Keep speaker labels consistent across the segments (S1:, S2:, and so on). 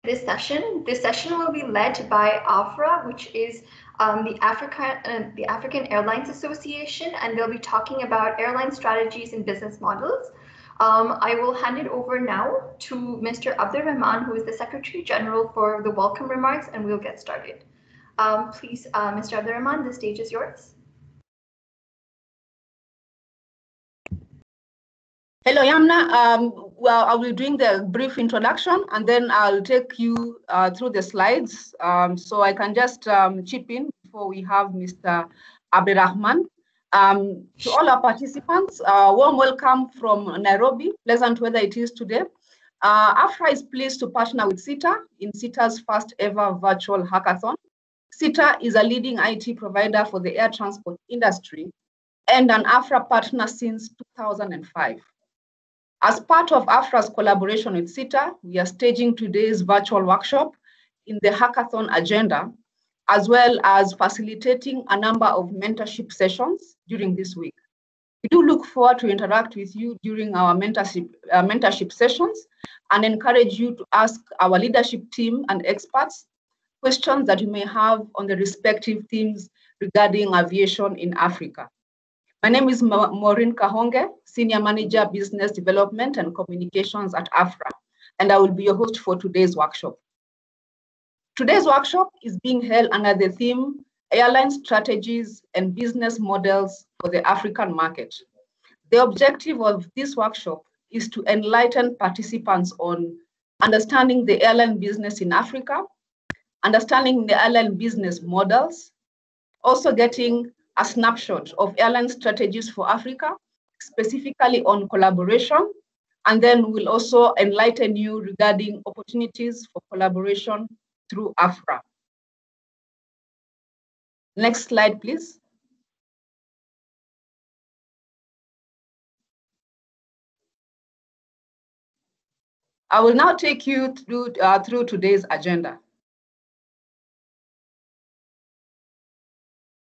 S1: this session. This session will be led by AFRA, which is the African Airlines Association, and they'll be talking about airline strategies and business models. I will hand it over now to Mr. Abdurrahman, who is the Secretary General, for the welcome remarks, and we'll get started. Please, Mr. Abdurrahman, the stage is yours.
S2: Hello, Yamna. Well, I will be doing the brief introduction, and then I'll take you through the slides. So I can just chip in before we have Mr. Abdurrahman. To all our participants, warm welcome from Nairobi. Pleasant weather it is today. AFRA is pleased to partner with SITA in SITA's first ever virtual hackathon. SITA is a leading IT provider for the air transport industry and an AFRA partner since 2005. As part of AFRA's collaboration with SITA, we are staging today's virtual workshop in the hackathon agenda, as well as facilitating a number of mentorship sessions during this week. We do look forward to interact with you during our mentorship sessions and encourage you to ask our leadership team and experts questions that you may have on the respective themes regarding aviation in Africa. My name is Maureen Kahonge, Senior Manager, Business Development and Communications at AFRA, and I will be your host for today's workshop. Today's workshop is being held under the theme, Airline Strategies and Business Models for the African Market. The objective of this workshop is to enlighten participants on understanding the airline business in Africa, understanding the airline business models, also getting a snapshot of airline strategies for Africa, specifically on collaboration, and then we'll also enlighten you regarding opportunities for collaboration through AFRA. Next slide, please. I will now take you through today's agenda.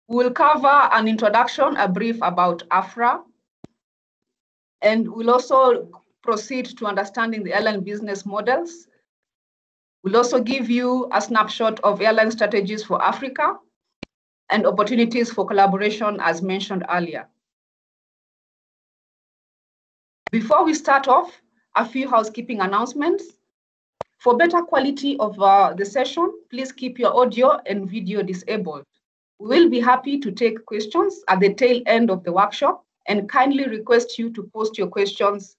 S2: We'll cover an introduction, a brief about AFRA, and we'll also proceed to understanding the airline business models. We'll also give you a snapshot of airline strategies for Africa and opportunities for collaboration as mentioned earlier. Before we start off, a few housekeeping announcements. For better quality of the session, please keep your audio and video disabled. We will be happy to take questions at the tail end of the workshop and kindly request you to post your questions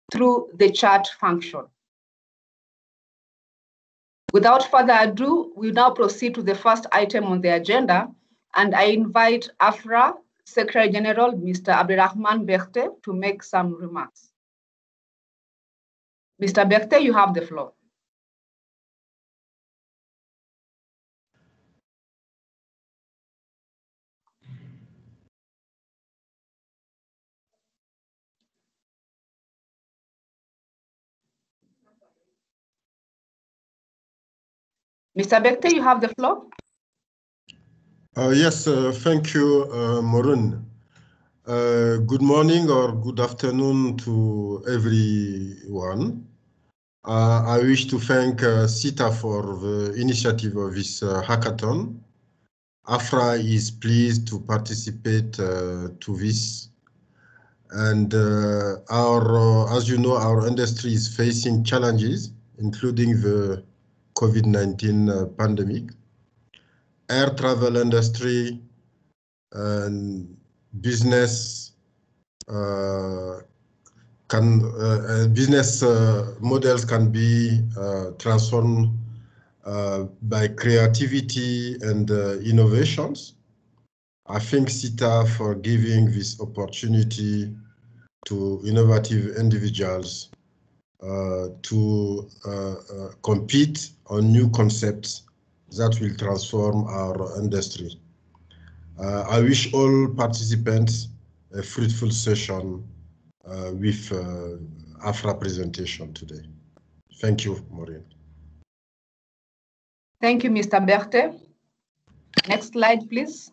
S2: through the chat function. Without further ado, we now proceed to the first item on the agenda, and I invite AFRA Secretary General, Mr. Abdurrahman Berthe, to make some remarks. Mr. Berthe, you have the floor. Mr. Berthe, you have the floor.
S3: Yes, thank you, Maureen. Good morning or good afternoon to everyone. I wish to thank SITA for the initiative of this hackathon. AFRA is pleased to participate to this. And as you know, our industry is facing challenges, including the COVID-19 pandemic. Air travel industry and business models can be transformed by creativity and innovations. I thank SITA for giving this opportunity to innovative individuals to compete on new concepts that will transform our industry. I wish all participants a fruitful session with AFRA presentation today. Thank you, Maureen.
S2: Thank you, Mr. Berthe. Next slide, please.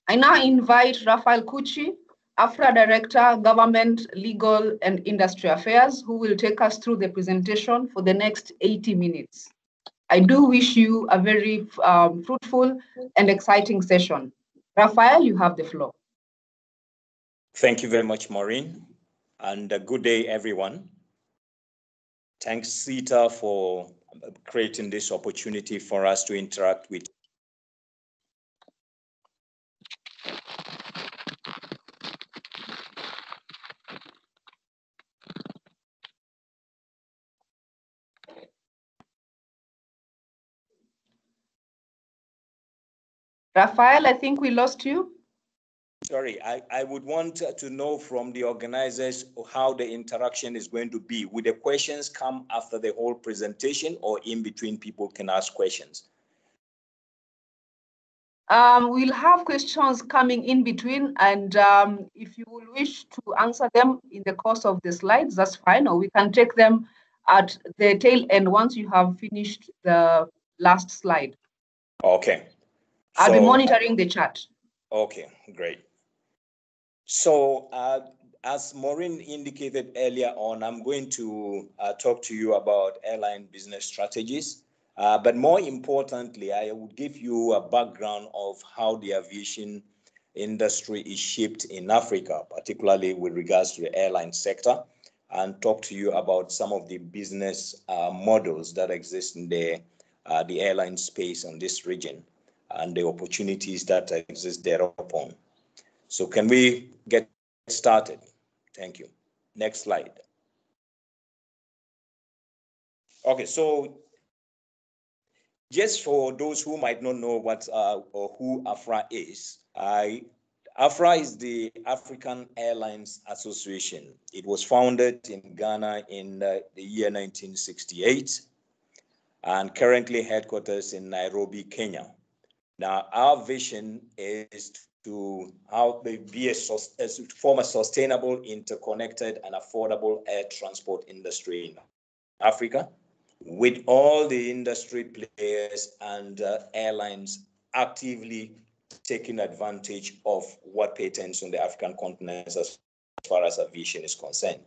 S2: I now invite Rafael Kuchi, AFRA Director, Government, Legal, and Industry Affairs, who will take us through the presentation for the next 80 minutes. I do wish you a very fruitful and exciting session. Raphael, you have the floor.
S4: Thank you very much, Maureen, and good day, everyone. Thanks, SITA, for creating this opportunity for us to interact with.
S2: Raphael, I think we lost you.
S4: Sorry, I would want to know from the organizers how the interaction is going to be. Will the questions come after the whole presentation or in between people can ask questions?
S2: We'll have questions coming in between, and if you will wish to answer them in the course of the slides, that's fine, or we can take them at the tail end once you have finished the last slide.
S4: Okay.
S2: I'll be monitoring the chat.
S4: Okay, great. So as Maureen indicated earlier on, I'm going to talk to you about airline business strategies. But more importantly, I will give you a background of how the aviation industry is shaped in Africa, particularly with regards to the airline sector, and talk to you about some of the business models that exist in the airline space in this region and the opportunities that exist thereupon. So can we get started? Thank you. Next slide. Okay, so just for those who might not know what or who AFRA is, AFRA is the African Airlines Association. It was founded in Ghana in the year 1968 and currently headquarters in Nairobi, Kenya. Now, our vision is to form a sustainable, interconnected, and affordable air transport industry in Africa, with all the industry players and airlines actively taking advantage of what patents on the African continent as far as aviation is concerned.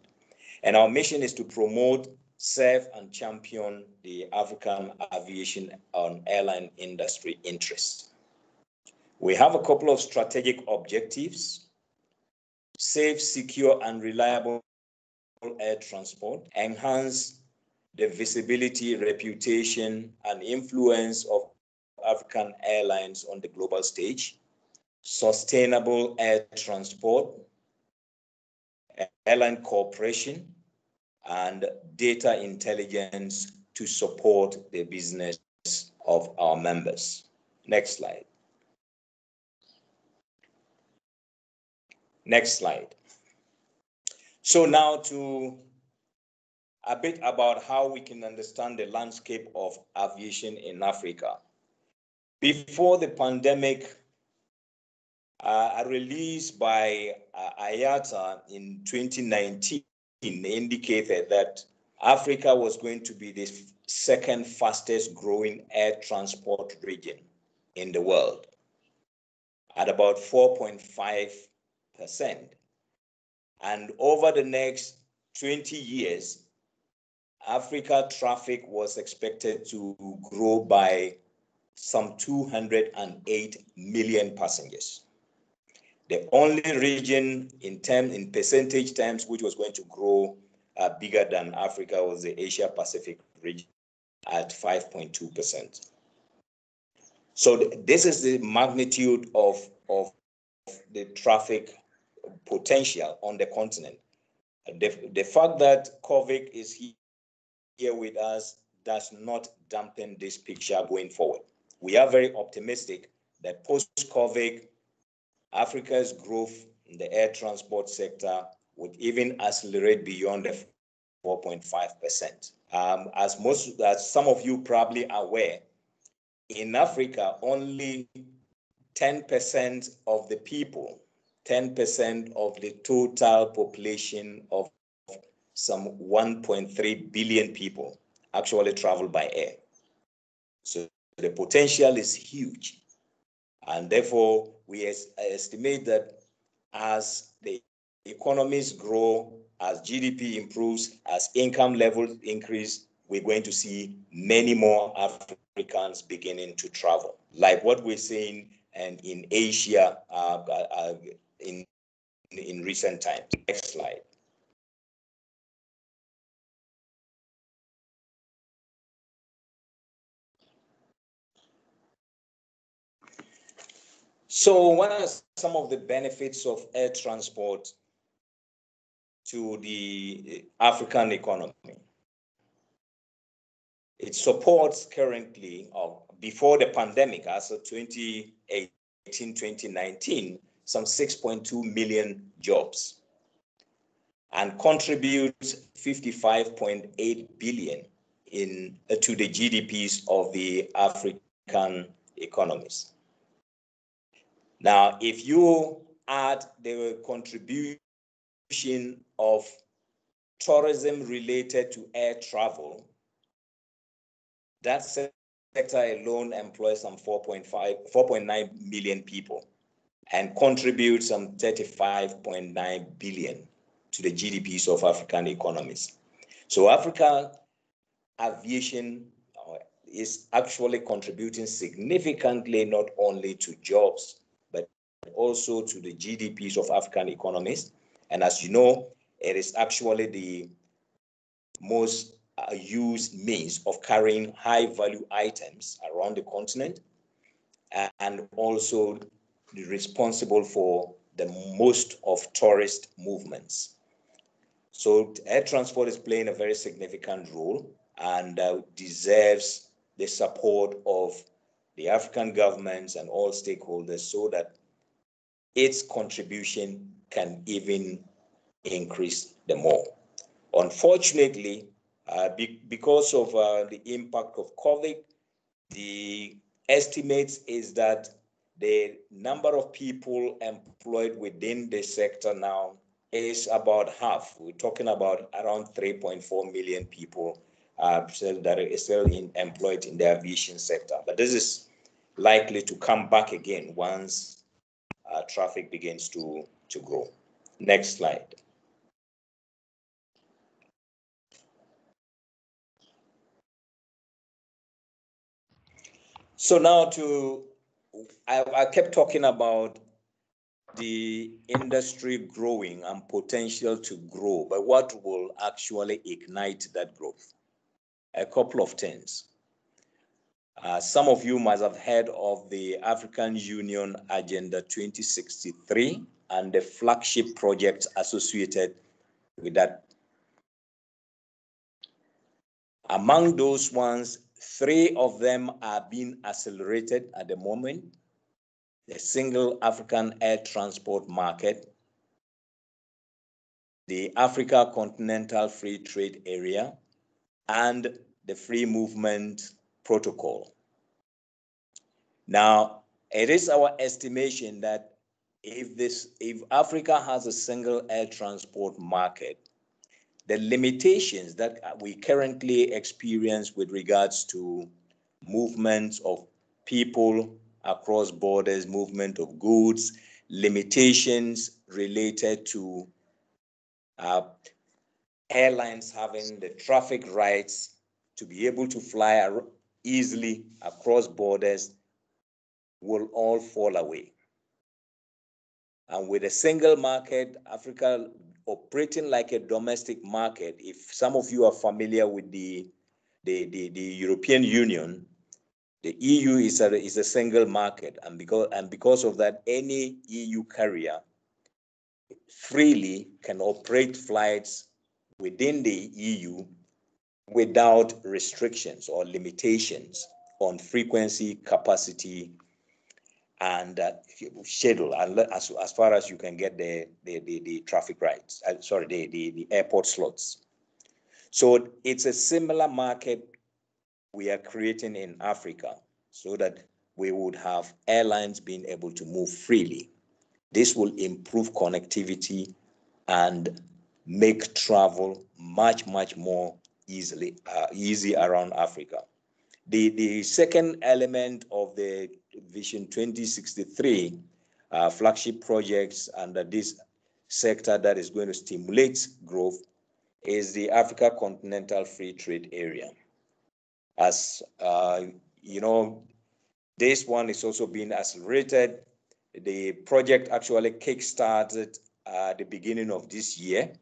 S4: And our mission is to promote, serve, and champion the African aviation and airline industry interests. We have a couple of strategic objectives: safe, secure, and reliable air transport, enhance the visibility, reputation, and influence of African airlines on the global stage, sustainable air transport, airline cooperation, and data intelligence to support the business of our members. Next slide. Next slide. So now to a bit about how we can understand the landscape of aviation in Africa. Before the pandemic, a release by IATA in 2019 indicated that Africa was going to be the second fastest growing air transport region in the world at about 4.5%. And over the next 20 years, Africa traffic was expected to grow by some 208 million passengers. The only region in percentage terms which was going to grow bigger than Africa was the Asia Pacific region at 5.2%. So this is the magnitude of the traffic potential on the continent. The fact that COVID is here with us does not dampen this picture going forward. We are very optimistic that post-COVID, Africa's growth in the air transport sector would even accelerate beyond the 4.5%. As some of you probably are aware, in Africa, only 10% of the people, 10% of the total population of some 1.3 billion people actually travel by air. So the potential is huge. And therefore, we estimate that as the economies grow, as GDP improves, as income levels increase, we're going to see many more Africans beginning to travel, like what we're seeing and in Asia in recent times. Next slide. So what are some of the benefits of air transport to the African economy? It supports currently, or before the pandemic, as of 2018, 2019, some 6.2 million jobs, and contributes 55.8 billion to the GDPs of the African economies. Now, if you add the contribution of tourism related to air travel, that sector alone employs some 4.9 million people and contributes some 35.9 billion to the GDPs of African economies. So African aviation is actually contributing significantly, not only to jobs, but also to the GDPs of African economies. And as you know, it is actually the most used means of carrying high value items around the continent, and also responsible for the most of tourist movements. So air transport is playing a very significant role and deserves the support of the African governments and all stakeholders so that its contribution can even increase the more. Unfortunately, because of the impact of COVID, the estimates is that the number of people employed within the sector now is about half. We're talking about around 3.4 million people that are still employed in the aviation sector. But this is likely to come back again once traffic begins to grow. Next slide. So now I kept talking about the industry growing and potential to grow, but what will actually ignite that growth? A couple of things. Some of you must have heard of the African Union Agenda 2063 and the flagship projects associated with that. Among those ones, 3 of them are being accelerated at the moment: the single African air transport market, the Africa Continental Free Trade Area, and the Free Movement Protocol. Now, it is our estimation that if Africa has a single air transport market, the limitations that we currently experience with regards to movements of people across borders, movement of goods, limitations related to airlines having the traffic rights to be able to fly easily across borders will all fall away. And with a single market, Africa operating like a domestic market, if some of you are familiar with the European Union, the EU is a single market, and because of that, any EU carrier freely can operate flights within the EU without restrictions or limitations on frequency, capacity, and schedule, as far as you can get the traffic rights, the airport slots. So it's a similar market we are creating in Africa so that we would have airlines being able to move freely. This will improve connectivity and make travel much more easy around Africa. The second element of the Vision 2063 flagship projects under this sector that is going to stimulate growth is the Africa Continental Free Trade Area. As you know, this one is also being accelerated. The project actually kick-started at the beginning of this year.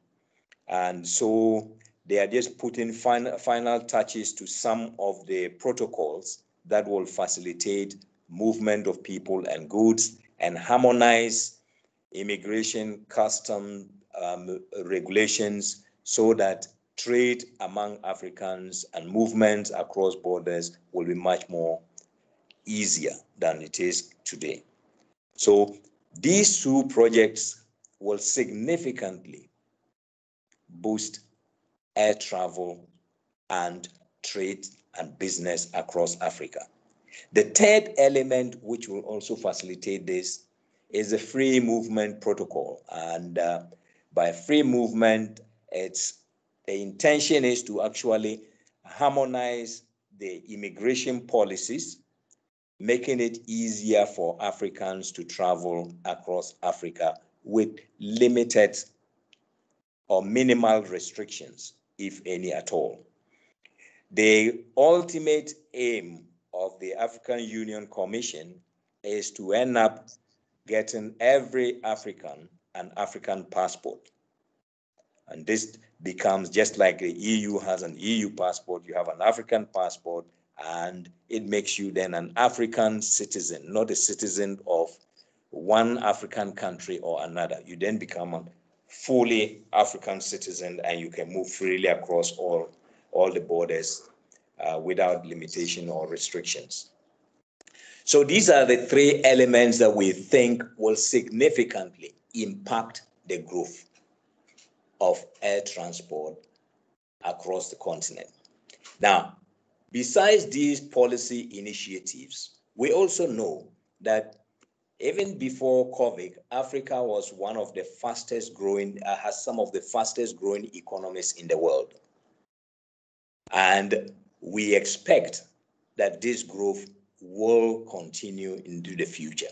S4: And so they are just putting final touches to some of the protocols that will facilitate movement of people and goods and harmonize immigration, custom regulations so that trade among Africans and movement across borders will be much more easier than it is today. So these two projects will significantly boost air travel and trade and business across Africa. The third element which will also facilitate this is the free movement protocol. And by free movement, the intention is to actually harmonize the immigration policies, making it easier for Africans to travel across Africa with limited or minimal restrictions, if any at all. The ultimate aim of the African Union Commission is to end up getting every African an African passport. And this becomes just like the EU has an EU passport, you have an African passport, and it makes you then an African citizen, not a citizen of one African country or another. You then become a fully African citizen and you can move freely across all the borders without limitation or restrictions. So these are the three elements that we think will significantly impact the growth of air transport across the continent. Now, besides these policy initiatives, we also know that even before COVID, Africa was one of the fastest growing, has some of the fastest growing economies in the world. And we expect that this growth will continue into the future.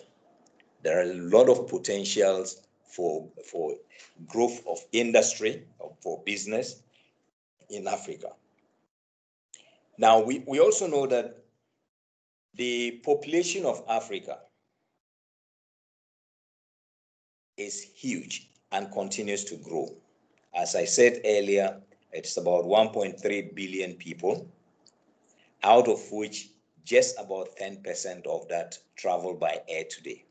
S4: There are a lot of potentials for growth of industry, for business in Africa. Now, we also know that the population of Africa is huge and continues to grow. As I said earlier, it's about 1.3 billion people, out of which just about 10% of that travel by air today.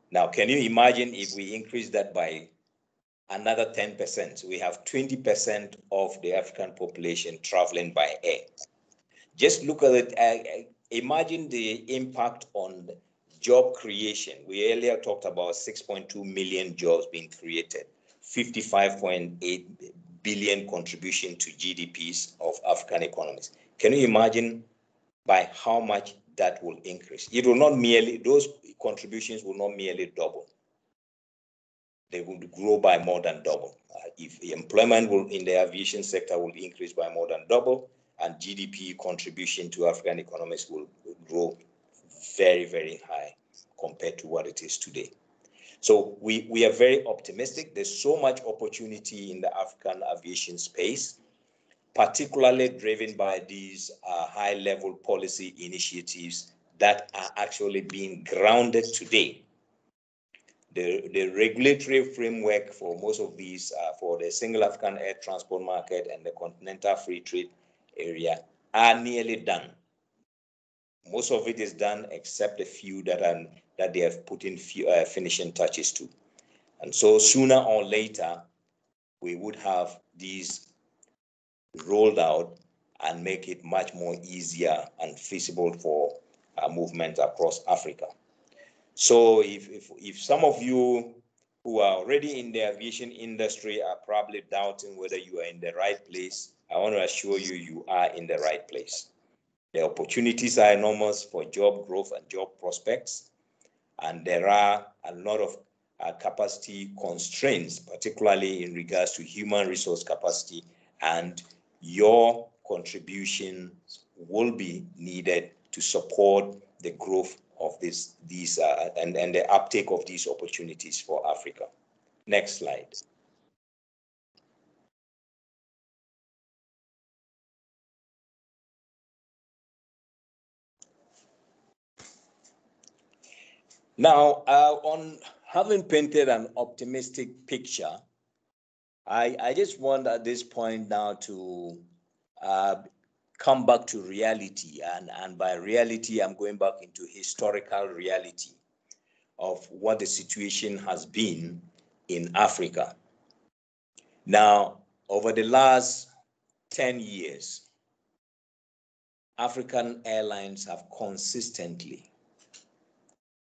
S4: Now, can you imagine if we increase that by another 10%? We have 20% of the African population traveling by air. Just look at it. Imagine the impact on job creation. We earlier talked about 6.2 million jobs being created, 55.8 billion contribution to GDPs of African economies. Can you imagine by how much that will increase? It will not merely, those contributions will not merely double. They will grow by more than double. If the employment in the aviation sector will increase by more than double, and GDP contribution to African economies will grow very, very high compared to what it is today. So we are very optimistic. There's so much opportunity in the African aviation space, particularly driven by these high-level policy initiatives that are actually being grounded today. The regulatory framework for most of these, for the single African air transport market and the continental free trade area, are nearly done. Most of it is done except a few that they have put in finishing touches to. And so sooner or later, we would have these rolled out and make it much more easier and feasible for movement across Africa. So if some of you who are already in the aviation industry are probably doubting whether you are in the right place, I want to assure you, you are in the right place. The opportunities are enormous for job growth and job prospects, and there are a lot of capacity constraints, particularly in regards to human resource capacity, and your contribution will be needed to support the growth of these and the uptake of these opportunities for Africa. Next slide. Now, on having painted an optimistic picture, I just want at this point now to come back to reality. And by reality, I'm going back into historical reality of what the situation has been in Africa. Now, over the last 10 years, African airlines have consistently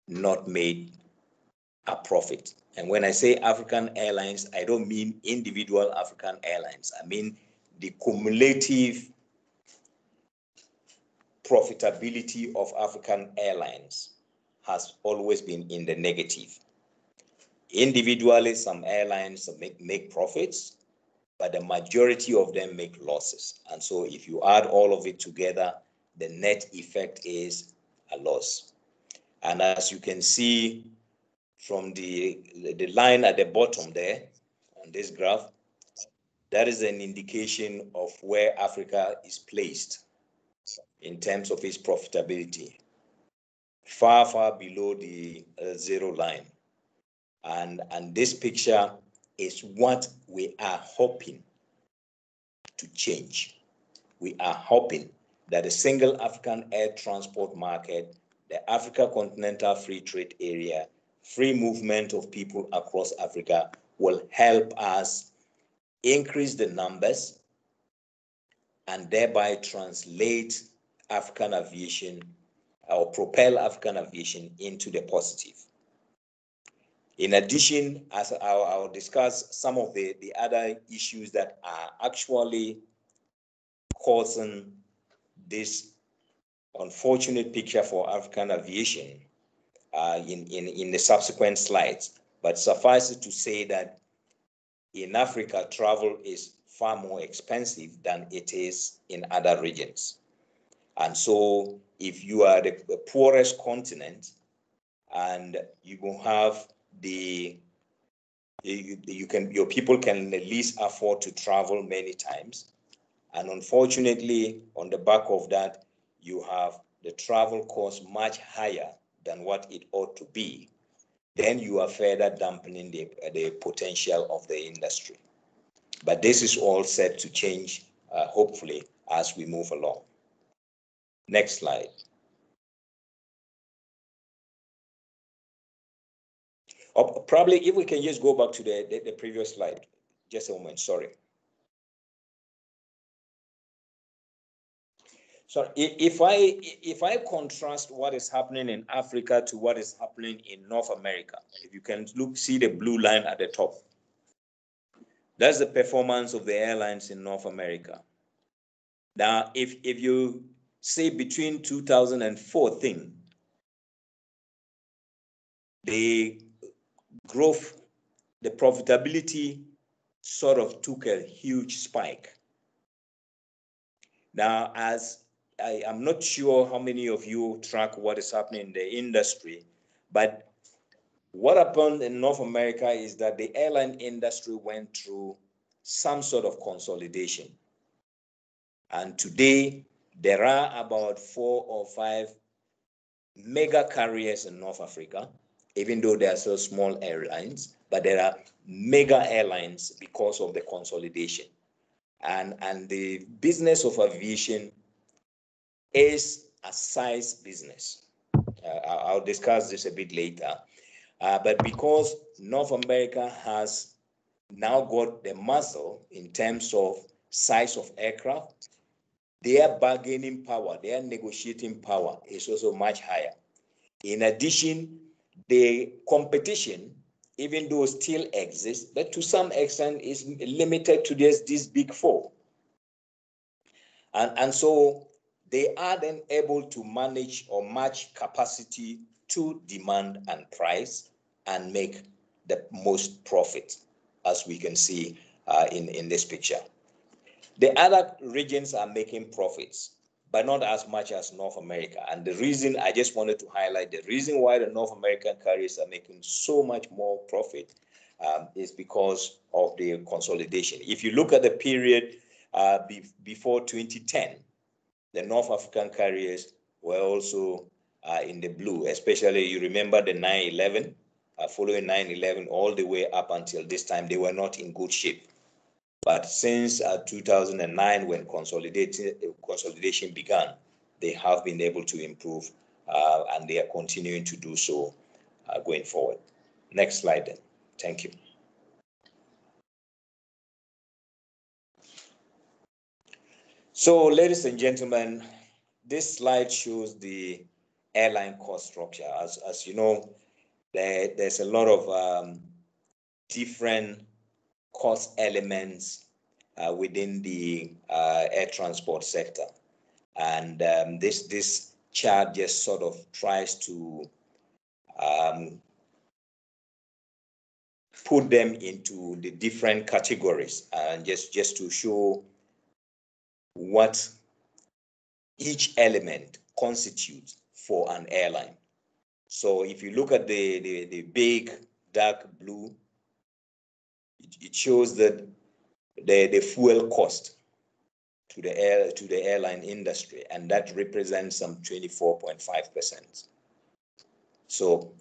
S4: not made a profit. And when I say African airlines, I don't mean individual African airlines. I mean the cumulative profitability of African airlines has always been in the negative. Individually, some airlines make profits, but the majority of them make losses. And so if you add all of it together, the net effect is a loss. And as you can see from the line at the bottom there on this graph, that is an indication of where Africa is placed in terms of its profitability, far, far below the zero line. And this picture is what we are hoping to change. We are hoping that a single African air transport market, the Africa Continental Free Trade Area, free movement of people across Africa will help us increase the numbers and thereby translate African aviation or propel African aviation into the positive. In addition, as I'll discuss some of the other issues that are actually causing this unfortunate picture for African aviation in the subsequent slides. But suffice it to say that in Africa, travel is far more expensive than it is in other regions. And so if you are the poorest continent and you will have your people can at least afford to travel many times. And unfortunately, on the back of that, you have the travel cost much higher than what it ought to be. Then you are further dampening the potential of the industry. But this is all set to change, hopefully, as we move along. Next slide. Or probably if we can just go back to the previous slide. Just a moment, sorry. So if I contrast what is happening in Africa to what is happening in North America, if you can see the blue line at the top, that's the performance of the airlines in North America. Now, if you say between 2004 the growth, the profitability sort of took a huge spike. Now, as I'm not sure how many of you track what is happening in the industry, but what happened in North America is that the airline industry went through some sort of consolidation. And today, there are about 4 or 5 mega carriers in North Africa, even though they are still small airlines, but there are mega airlines because of the consolidation. And the business of aviation is a size business. I'll discuss this a bit later. But because North America has now got the muscle in terms of size of aircraft, their bargaining power, their negotiating power is also much higher. In addition, the competition, even though still exists, but to some extent is limited to these big 4. And so they are then able to manage or match capacity to demand and price and make the most profit, as we can see in this picture. The other regions are making profits. but not as much as North America. And the reason, I just wanted to highlight the reason why the North American carriers are making so much more profit is because of the consolidation. If you look at the period before 2010, the North African carriers were also in the blue, especially you remember the 9/11, following 9/11 all the way up until this time, they were not in good shape. But since 2009, when consolidation began, they have been able to improve and they are continuing to do so going forward. Next slide then. Thank you. So, ladies and gentlemen, this slide shows the airline cost structure. As you know, there's a lot of different cost elements within the air transport sector. And this chart just sort of tries to put them into the different categories and just to show what each element constitutes for an airline. So if you look at the big dark blue, it shows that the fuel cost to the airline industry, and that represents some 24.5%. So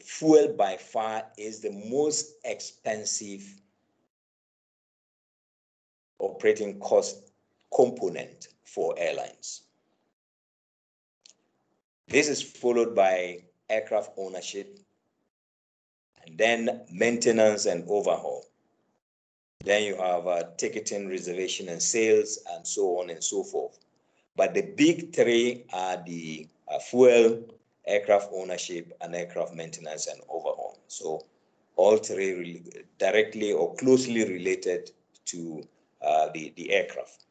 S4: fuel by far is the most expensive operating cost component for airlines. This is followed by aircraft ownership, and then maintenance and overhaul. Then you have ticketing, reservation and sales, and so on and so forth. But the big three are the fuel, aircraft ownership, and aircraft maintenance and overhaul. So all three directly or closely related to the aircraft.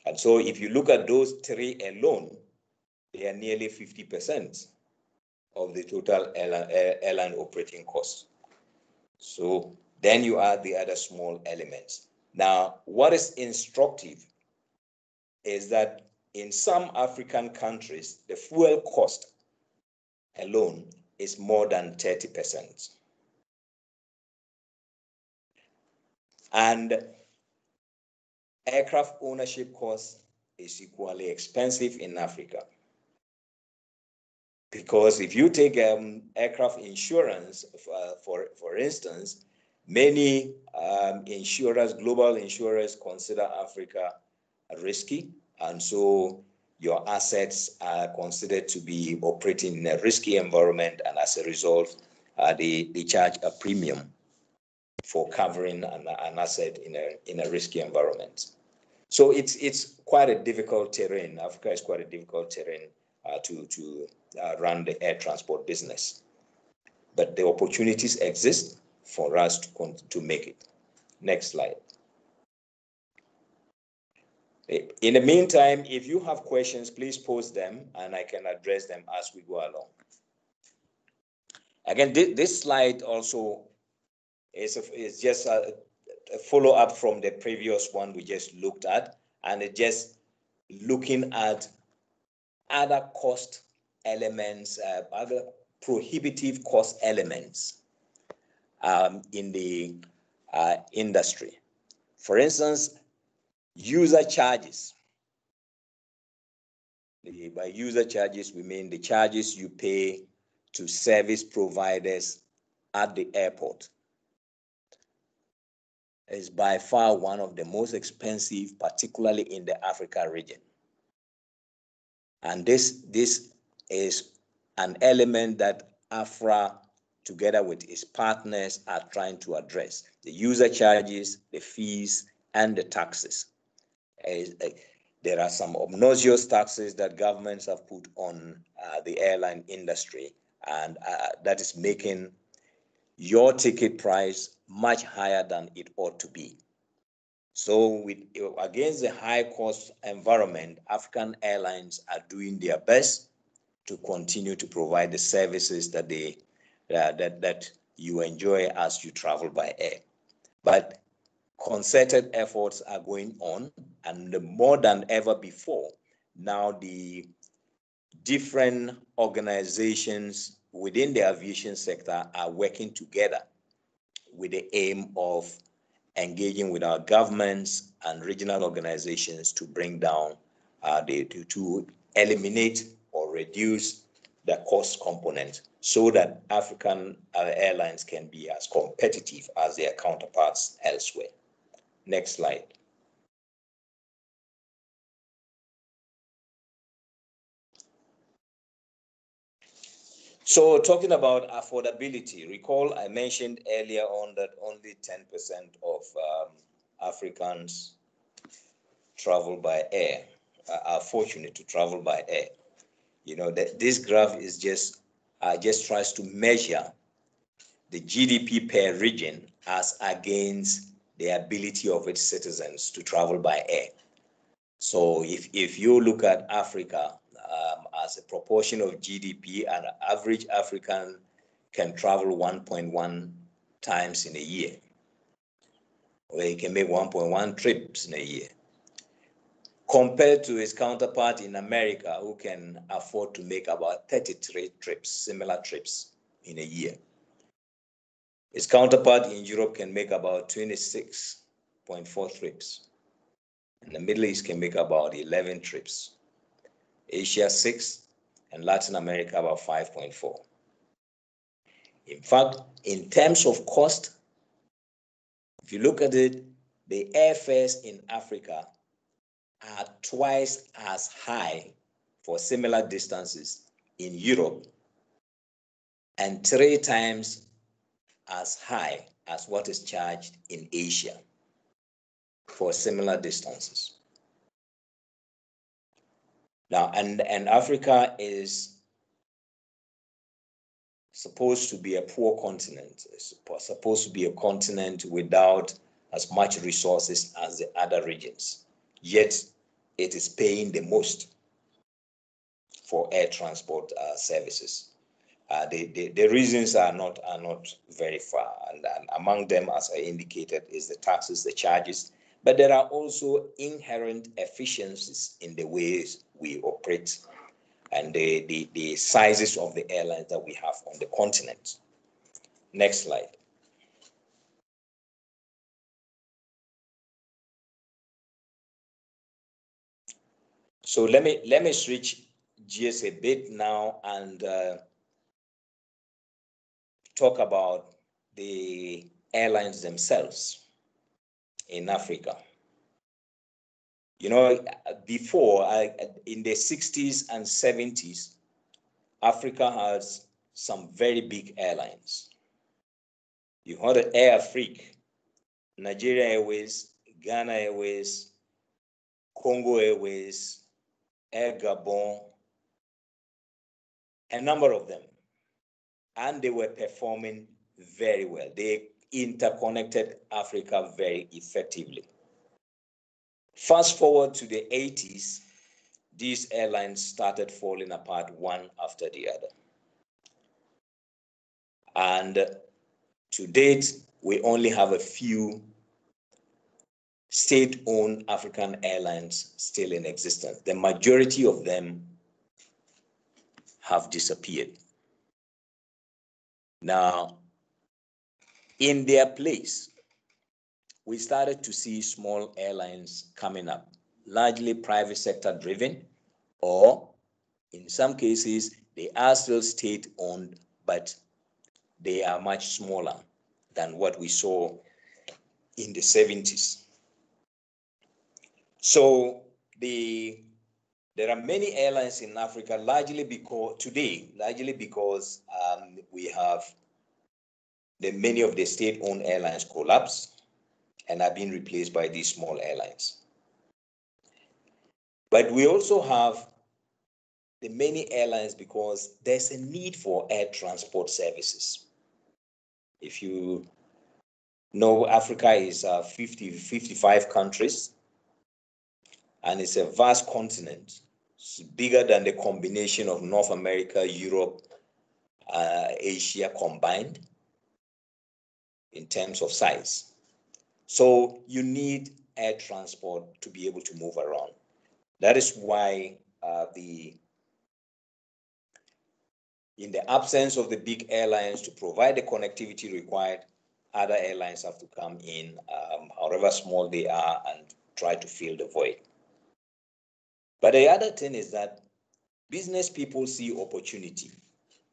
S4: And so if you look at those three alone, they are nearly 50% of the total airline operating costs. So then you add the other small elements. Now, what is instructive is that in some African countries, the fuel cost alone is more than 30%. And aircraft ownership cost is equally expensive in Africa. Because if you take aircraft insurance, for instance, many insurers, global insurers, consider Africa risky, and so your assets are considered to be operating in a risky environment, and as a result, they charge a premium for covering an asset in a risky environment. So it's quite a difficult terrain. Africa is quite a difficult terrain to run the air transport business. But the opportunities exist for us to make it. Next slide. In the meantime, if you have questions, please post them and I can address them as we go along. Again, this slide also is just a follow-up from the previous one we just looked at, and it's just looking at other cost elements, other prohibitive cost elements in the industry. For instance, user charges. By user charges, we mean the charges you pay to service providers at the airport. Is by far one of the most expensive, particularly in the Africa region. And this is an element that AFRA, together with its partners, are trying to address. The user charges, the fees, and the taxes. There are some obnoxious taxes that governments have put on the airline industry, and that is making your ticket price much higher than it ought to be. So against the high cost environment, African airlines are doing their best to continue to provide the services that that you enjoy as you travel by air. But concerted efforts are going on, and more than ever before, now the different organizations within the aviation sector are working together with the aim of engaging with our governments and regional organizations to bring down to eliminate or reduce the cost component so that African airlines can be as competitive as their counterparts elsewhere. Next slide. So talking about affordability, recall I mentioned earlier on that only 10% of Africans travel by air, are fortunate to travel by air. You know, that this graph is just tries to measure the GDP per region as against the ability of its citizens to travel by air. So if you look at Africa as a proportion of GDP, an average African can travel 1.1 times in a year, or he can make 1.1 trips in a year, compared to his counterpart in America, who can afford to make about 33 trips, similar trips in a year. His counterpart in Europe can make about 26.4 trips. And the Middle East can make about 11 trips. Asia 6, and Latin America about 5.4. In fact, in terms of cost, if you look at it, the airfares in Africa are twice as high for similar distances in Europe and 3 times as high as what is charged in Asia for similar distances. Now, and Africa is supposed to be a poor continent. It's supposed to be a continent without as much resources as the other regions. Yet, it is paying the most for air transport services. The reasons are not very far, and among them, as I indicated, is the taxes, the charges, but there are also inherent efficiencies in the ways we operate and the sizes of the airlines that we have on the continent. Next slide. So let me switch gears a bit now and talk about the airlines themselves in Africa. You know, before, in the 60s and 70s, Africa has some very big airlines. You heard of Air Afrique, Nigeria Airways, Ghana Airways, Congo Airways, Air Gabon, a number of them. And they were performing very well. They interconnected Africa very effectively. Fast forward to the 80s, these airlines started falling apart one after the other. And to date, we only have a few state-owned African airlines still in existence. The majority of them have disappeared. Now, in their place, we started to see small airlines coming up, largely private sector driven, or in some cases, they are still state-owned, but they are much smaller than what we saw in the 70s. So there are many airlines in Africa, largely because we have many of the state-owned airlines collapsed and are being replaced by these small airlines. But we also have the many airlines because there's a need for air transport services. If you know, Africa is 55 countries, and it's a vast continent. It's bigger than the combination of North America, Europe, Asia combined in terms of size. So you need air transport to be able to move around. That is why in the absence of the big airlines to provide the connectivity required, other airlines have to come in, however small they are, and try to fill the void. But the other thing is that business people see opportunity,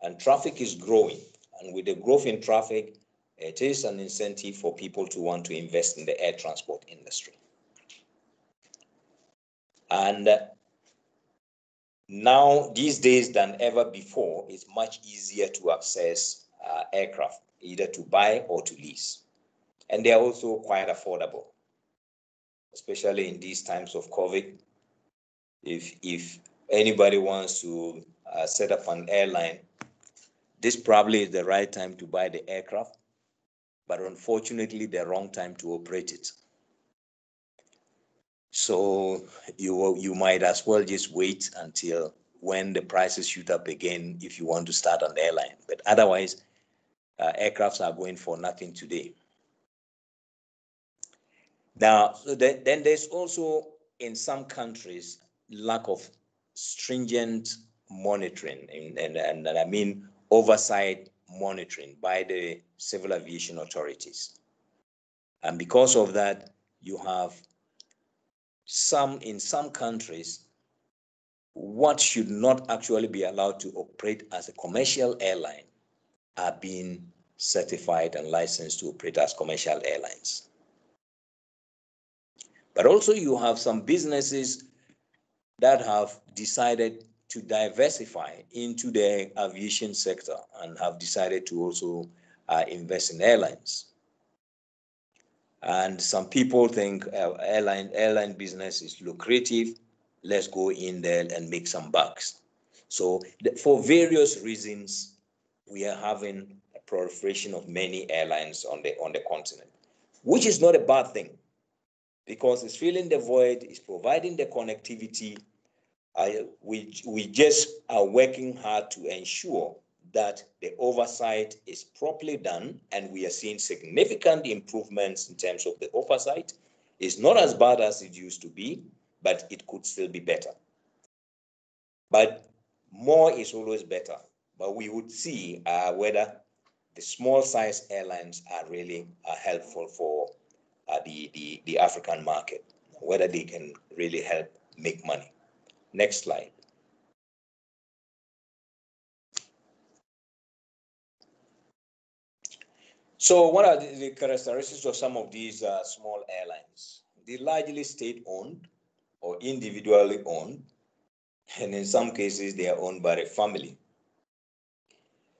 S4: and traffic is growing. And with the growth in traffic, it is an incentive for people to want to invest in the air transport industry. And now, these days than ever before, it's much easier to access aircraft, either to buy or to lease. And they are also quite affordable, especially in these times of COVID. If anybody wants to set up an airline, this probably is the right time to buy the aircraft, but unfortunately the wrong time to operate it. So you might as well just wait until when the prices shoot up again if you want to start an airline. But otherwise, aircrafts are going for nothing today. Now, then there's also in some countries lack of stringent monitoring and I mean oversight monitoring by the civil aviation authorities. And because of that, you have in some countries, what should not actually be allowed to operate as a commercial airline are being certified and licensed to operate as commercial airlines. But also you have some businesses that have decided to diversify into the aviation sector and have decided to also invest in airlines. And some people think airline business is lucrative. Let's go in there and make some bucks. So for various reasons, we are having a proliferation of many airlines on the continent, which is not a bad thing because it's filling the void, it's providing the connectivity. We just are working hard to ensure that the oversight is properly done, and we are seeing significant improvements in terms of the oversight. It's not as bad as it used to be, but it could still be better. But more is always better. But we would see whether the small size airlines are really helpful for the African market, whether they can really help make money. Next slide. So what are the characteristics of some of these small airlines? They're largely state-owned or individually owned, and in some cases they are owned by a family.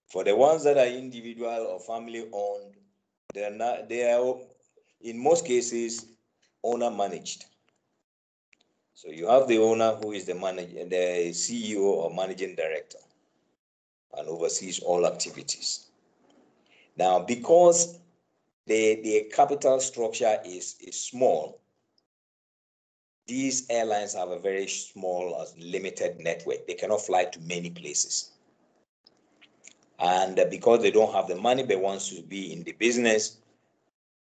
S4: For the ones that are individual or family-owned, they are in most cases owner managed. So you have the owner who is the CEO or managing director and oversees all activities. Now, because the capital structure is small, these airlines have a very small, limited network. They cannot fly to many places. And because they don't have the money, but wants to be in the business,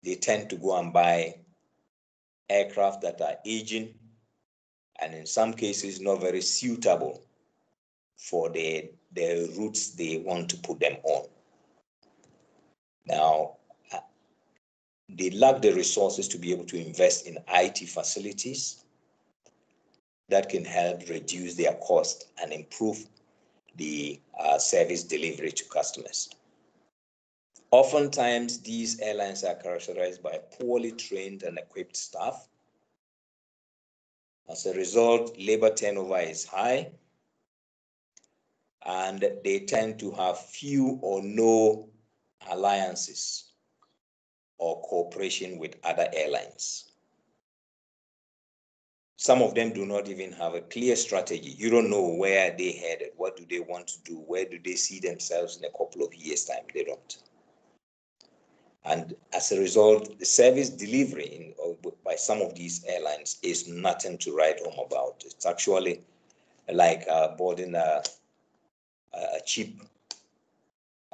S4: they tend to go and buy aircraft that are aging and in some cases not very suitable for the routes they want to put them on. Now, they lack the resources to be able to invest in IT facilities that can help reduce their cost and improve the service delivery to customers. Oftentimes, these airlines are characterized by poorly trained and equipped staff. As a result, labor turnover is high, and they tend to have few or no alliances or cooperation with other airlines. Some of them do not even have a clear strategy. You don't know where they headed, what do they want to do, where do they see themselves in a couple of years' time. They don't. And as a result, the service delivery by some of these airlines is nothing to write home about. It's actually like boarding a cheap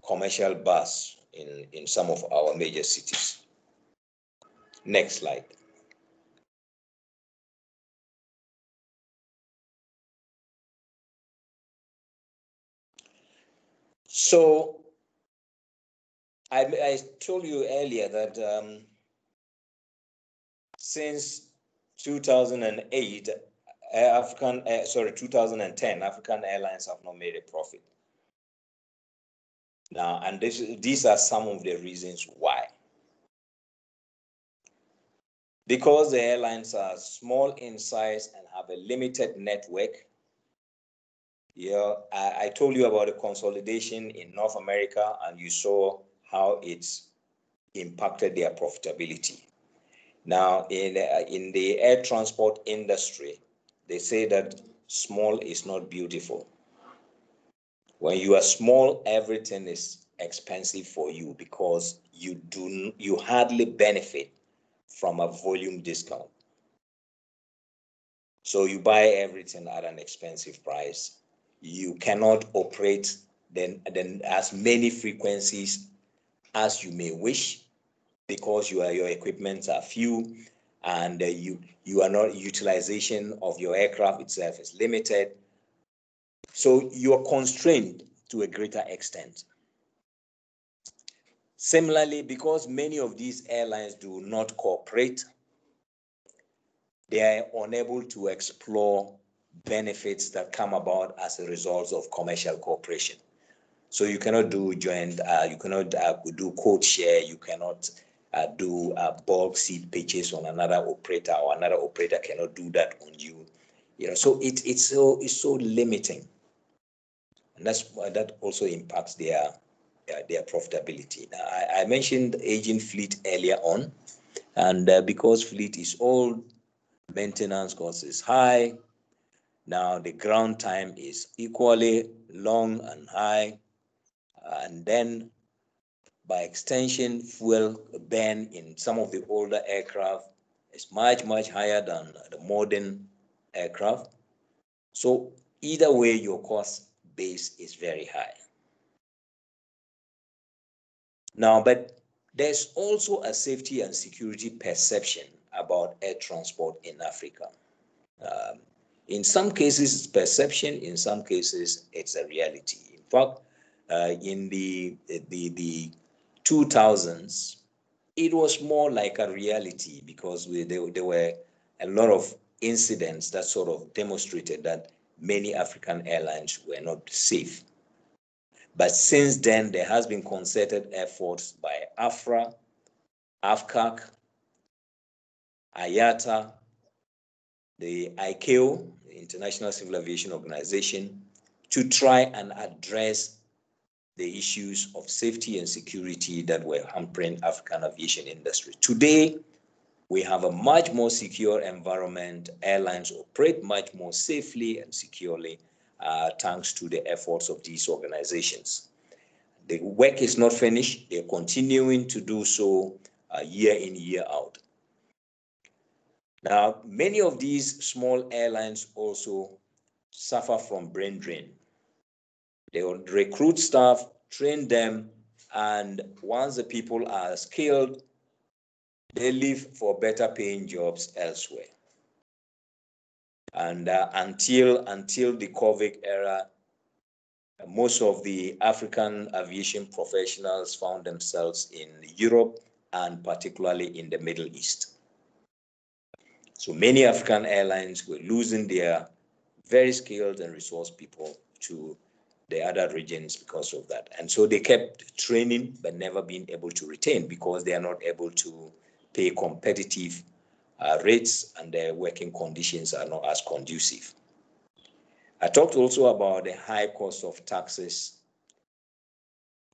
S4: commercial bus in some of our major cities. Next slide. So I told you earlier that since 2008, 2010, African Airlines have not made a profit. Now, and these are some of the reasons why. Because the airlines are small in size and have a limited network. Yeah, I told you about the consolidation in North America, and you saw how it's impacted their profitability. Now, in the air transport industry, they say that small is not beautiful. When you are small, everything is expensive for you because you hardly benefit from a volume discount. So you buy everything at an expensive price. You cannot operate then as many frequencies as you may wish because your equipment are few, and you are not, utilization of your aircraft itself is limited. So you are constrained to a greater extent. Similarly, because many of these airlines do not cooperate, they are unable to explore benefits that come about as a result of commercial cooperation. So you cannot do joint, you cannot do code share, you cannot do bulk seat pitches on another operator, or another operator cannot do that on you. You know, so it's so limiting, and that also impacts their profitability. Now, I mentioned aging fleet earlier on, and because fleet is old, maintenance cost is high. Now the ground time is equally long and high, and then by extension, fuel burn in some of the older aircraft is much higher than the modern aircraft. So either way, your cost base is very high. Now, but there's also a safety and security perception about air transport in Africa. In some cases, it's perception. In some cases, it's a reality. In fact, in the 2000s, it was more like a reality because there were a lot of incidents that sort of demonstrated that many African airlines were not safe. But since then, there has been concerted efforts by AFRA, AFCAC, IATA, the ICAO, the International Civil Aviation Organization, to try and address the issues of safety and security that were hampering African aviation industry. Today, we have a much more secure environment. Airlines operate much more safely and securely, thanks to the efforts of these organizations. The work is not finished. They're continuing to do so year in, year out. Now, many of these small airlines also suffer from brain drain. They will recruit staff, train them, and once the people are skilled, they leave for better paying jobs elsewhere. And until the COVID era, most of the African aviation professionals found themselves in Europe and particularly in the Middle East. So many African airlines were losing their very skilled and resourced people to the other regions because of that. And so they kept training, but never being able to retain because they are not able to pay competitive rates, and their working conditions are not as conducive. I talked also about the high cost of taxes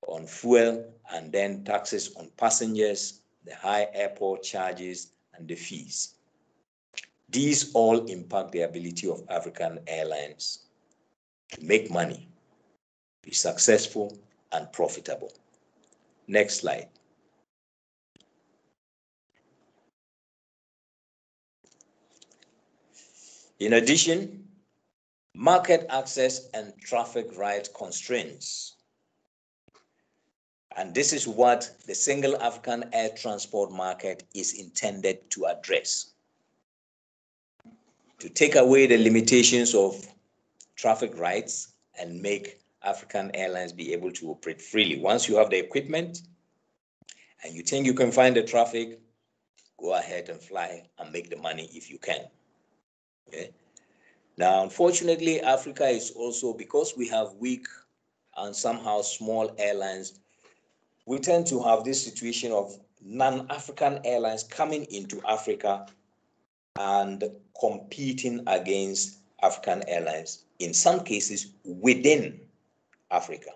S4: on fuel, and then taxes on passengers, the high airport charges, and the fees. These all impact the ability of African airlines to make money, be successful, and profitable. Next slide. In addition, market access and traffic right constraints. And this is what the single African air transport market is intended to address. To take away the limitations of traffic rights and make African airlines be able to operate freely. Once you have the equipment and you think you can find the traffic, go ahead and fly and make the money if you can. Okay. Now, unfortunately, Africa is also, because we have weak and somehow small airlines, we tend to have this situation of non-African airlines coming into Africa and competing against African airlines, in some cases within Africa.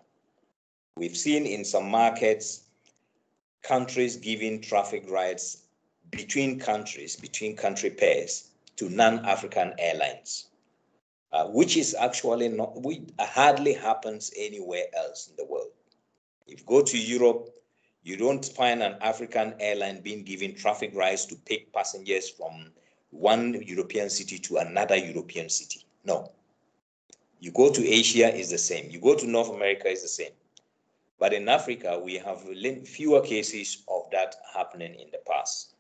S4: We've seen in some markets, countries giving traffic rights between countries, between country pairs, to non-African airlines, which is actually not, hardly happens anywhere else in the world. If you go to Europe, you don't find an African airline being given traffic rights to take passengers from one European city to another European city. No. You go to Asia, it's the same. You go to North America, it's the same. But in Africa, we have fewer cases of that happening in the past.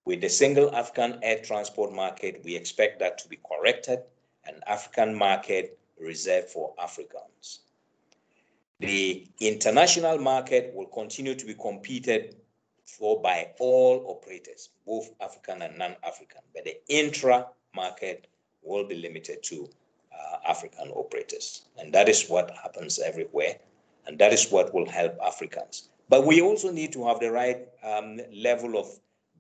S4: With the single African air transport market, we expect that to be corrected, an African market reserved for Africans. The international market will continue to be competed for by all operators, both African and non-African, but the intra market will be limited to African operators. And that is what happens everywhere. And that is what will help Africans. But we also need to have the right level of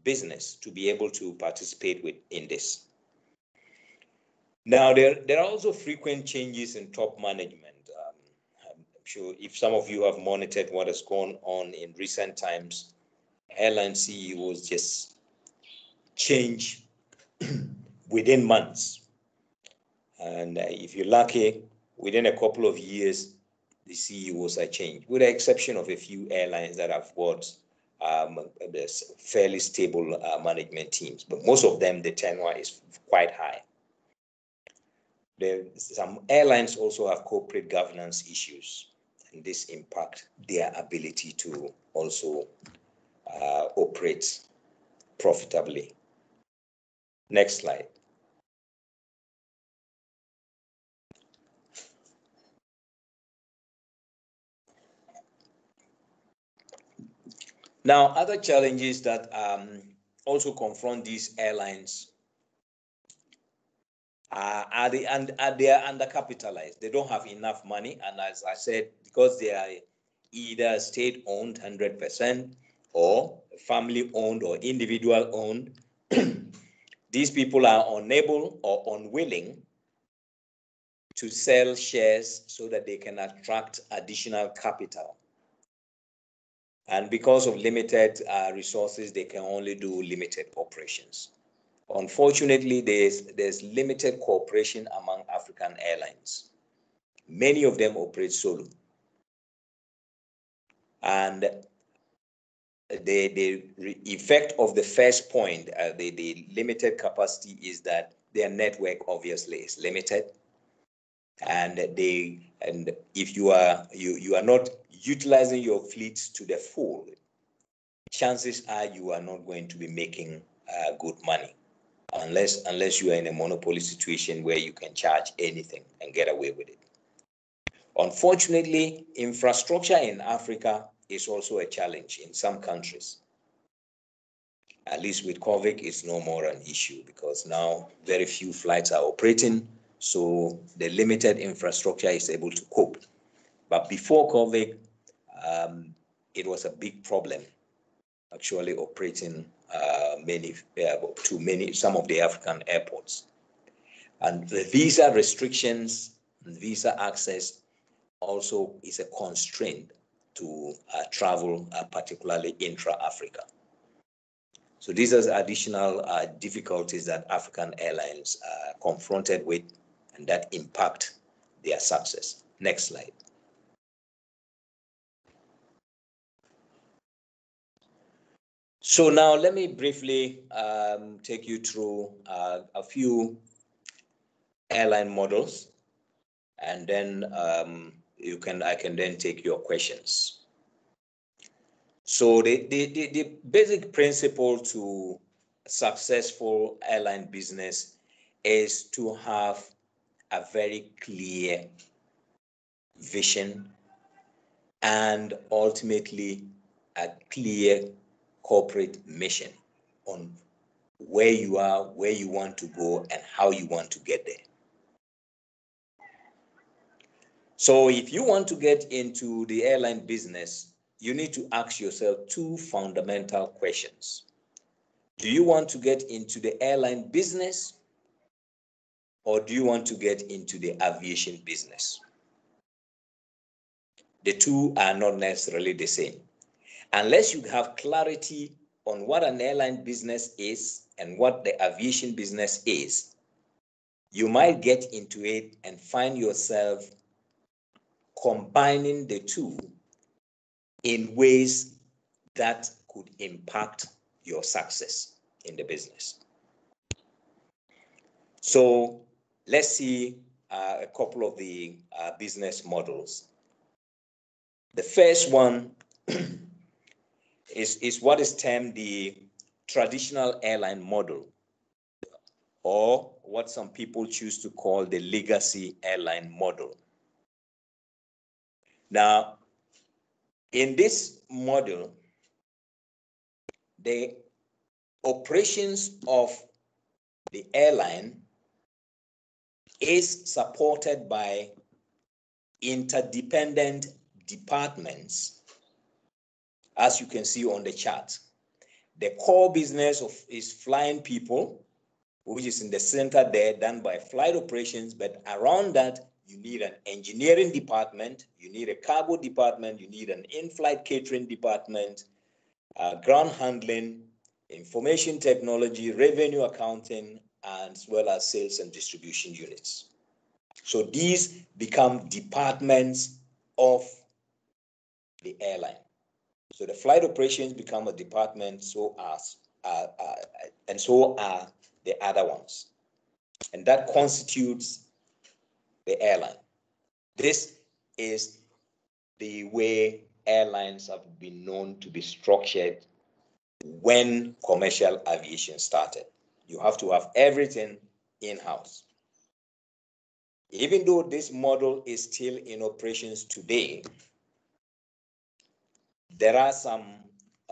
S4: business to be able to participate in this. Now, there are also frequent changes in top management. I'm sure if some of you have monitored what has gone on in recent times, airline CEOs just change within months. And if you're lucky, within a couple of years, the CEOs are changed, with the exception of a few airlines that have got fairly stable management teams. But most of them, the tenure is quite high. Some airlines also have corporate governance issues, and this impact their ability to also operate profitably. Next slide. Now, other challenges that also confront these airlines they are undercapitalized. They don't have enough money, and as I said, because they are either state-owned 100% or family-owned or individual-owned, these people are unable or unwilling to sell shares so that they can attract additional capital. And because of limited resources, they can only do limited operations. Unfortunately, there's limited cooperation among African airlines. Many of them operate solo. And the effect of the first point, the limited capacity, is that their network obviously is limited. And if you are not utilizing your fleet to the full, chances are you are not going to be making good money, unless you are in a monopoly situation where you can charge anything and get away with it. Unfortunately, infrastructure in Africa is also a challenge in some countries. At least with COVID, it's no more an issue because now very few flights are operating, so the limited infrastructure is able to cope. But before COVID, it was a big problem actually operating some of the African airports. And the visa restrictions and visa access also is a constraint to travel, particularly intra-Africa. So these are additional difficulties that African airlines are confronted with and that impact their success. Next slide. So now let me briefly take you through a few airline models, and then I can then take your questions. So the basic principle to successful airline business is to have a very clear vision and ultimately a clear corporate mission on where you are, where you want to go, and how you want to get there. So if you want to get into the airline business, you need to ask yourself two fundamental questions. Do you want to get into the airline business, or do you want to get into the aviation business? The two are not necessarily the same. Unless you have clarity on what an airline business is and what the aviation business is, you might get into it and find yourself combining the two in ways that could impact your success in the business. So let's see a couple of the business models. The first one is what is termed the traditional airline model, or what some people choose to call the legacy airline model. Now, in this model, the operations of the airline is supported by interdependent departments, as you can see on the chart. The core business is flying people, which is in the center there, done by flight operations, but around that, you need an engineering department, you need a cargo department, you need an in-flight catering department, ground handling, information technology, revenue accounting, as well as sales and distribution units. So these become departments of the airline. So the flight operations become a department, and so are the other ones. And that constitutes the airline. This is the way airlines have been known to be structured when commercial aviation started. You have to have everything in-house. Even though this model is still in operations today, there are some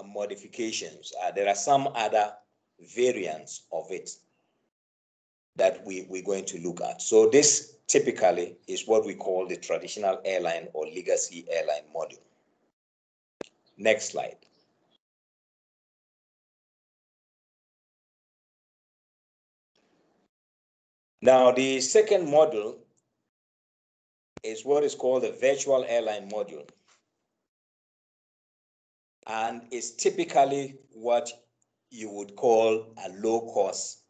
S4: modifications. There are some other variants of it that we're going to look at. So this typically is what we call the traditional airline or legacy airline model. Next slide. Now, the second model is what is called the virtual airline model, and is typically what you would call a low-cost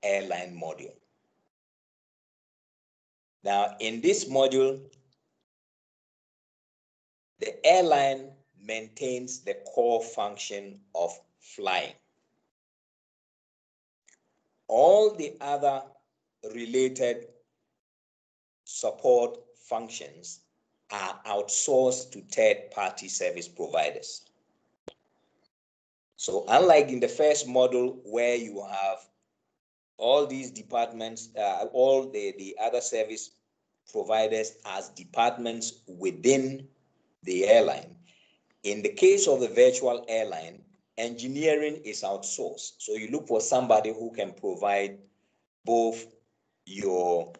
S4: airline module. Now, in this module, the airline maintains the core function of flying. All the other related support functions are outsourced to third-party service providers. So unlike in the first model where you have all these departments, all the other service providers as departments within the airline, in the case of the virtual airline, engineering is outsourced. So you look for somebody who can provide both your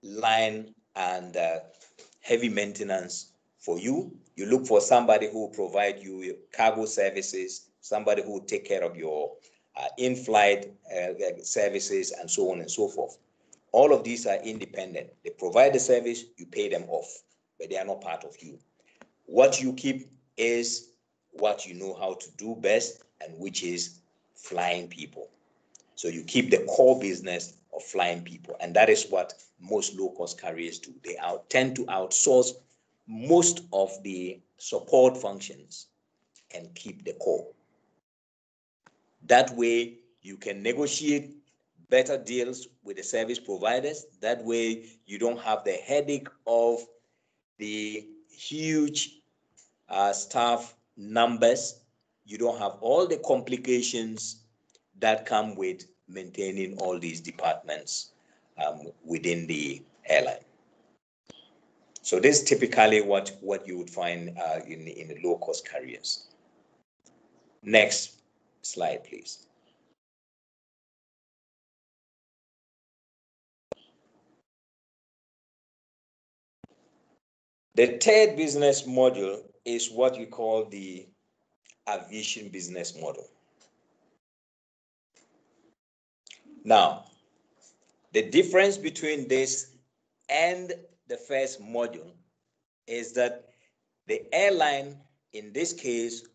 S4: line and heavy maintenance for you. You look for somebody who will provide you your cargo services, somebody who will take care of your in-flight services, and so on and so forth. All of these are independent. They provide the service, you pay them off, but they are not part of you. What you keep is what you know how to do best, and which is flying people. So you keep the core business of flying people, and that is what most low-cost carriers do. They tend to outsource most of the support functions and keep the core. That way, you can negotiate better deals with the service providers. That way, you don't have the headache of the huge staff numbers. You don't have all the complications that come with maintaining all these departments within the airline. So this is typically what you would find in the low-cost carriers. Next slide, please. The third business model is what we call the aviation business model. Now, the difference between this and the first module is that the airline, in this case,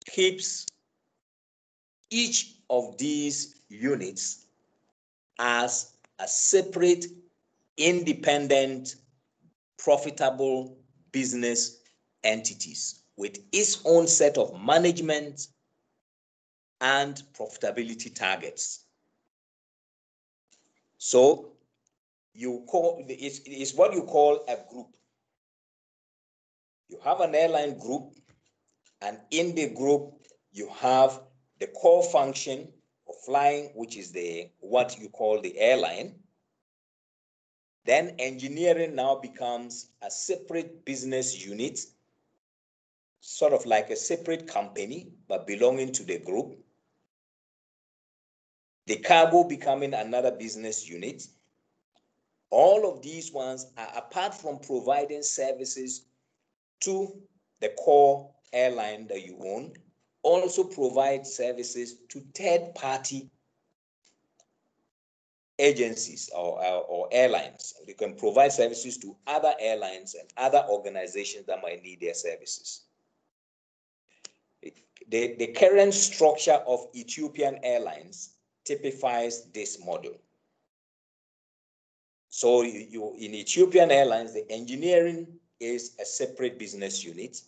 S4: keeps each of these units as a separate, independent, profitable business entities with its own set of management and profitability targets. So it's what you call a group. You have an airline group, and in the group you have the core function of flying, which is what you call the airline. Then engineering now becomes a separate business unit, sort of like a separate company, but belonging to the group. The cargo becoming another business unit. All of these ones are, apart from providing services to the core airline that you own, also provide services to third-party agencies or airlines. They can provide services to other airlines and other organizations that might need their services. The current structure of Ethiopian Airlines typifies this model. So in Ethiopian Airlines, the engineering is a separate business unit.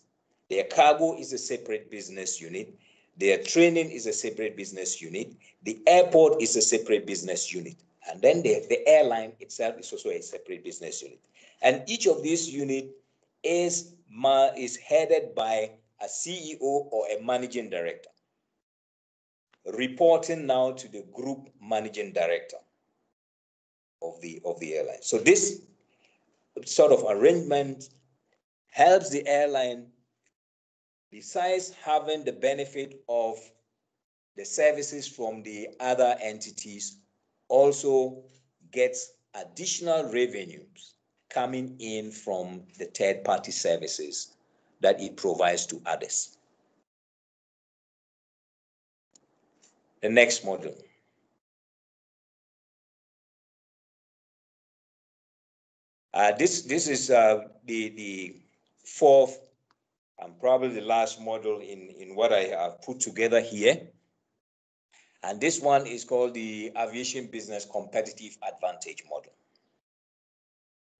S4: Their cargo is a separate business unit. Their training is a separate business unit. The airport is a separate business unit. And then the airline itself is also a separate business unit. And each of these units is headed by a CEO or a managing director, reporting now to the group managing director of the airline. So this sort of arrangement helps the airline, besides having the benefit of the services from the other entities, also gets additional revenues coming in from the third-party services that it provides to others. The next model. This is the fourth and probably the last model in what I have put together here. And this one is called the Aviation Business Competitive Advantage Model.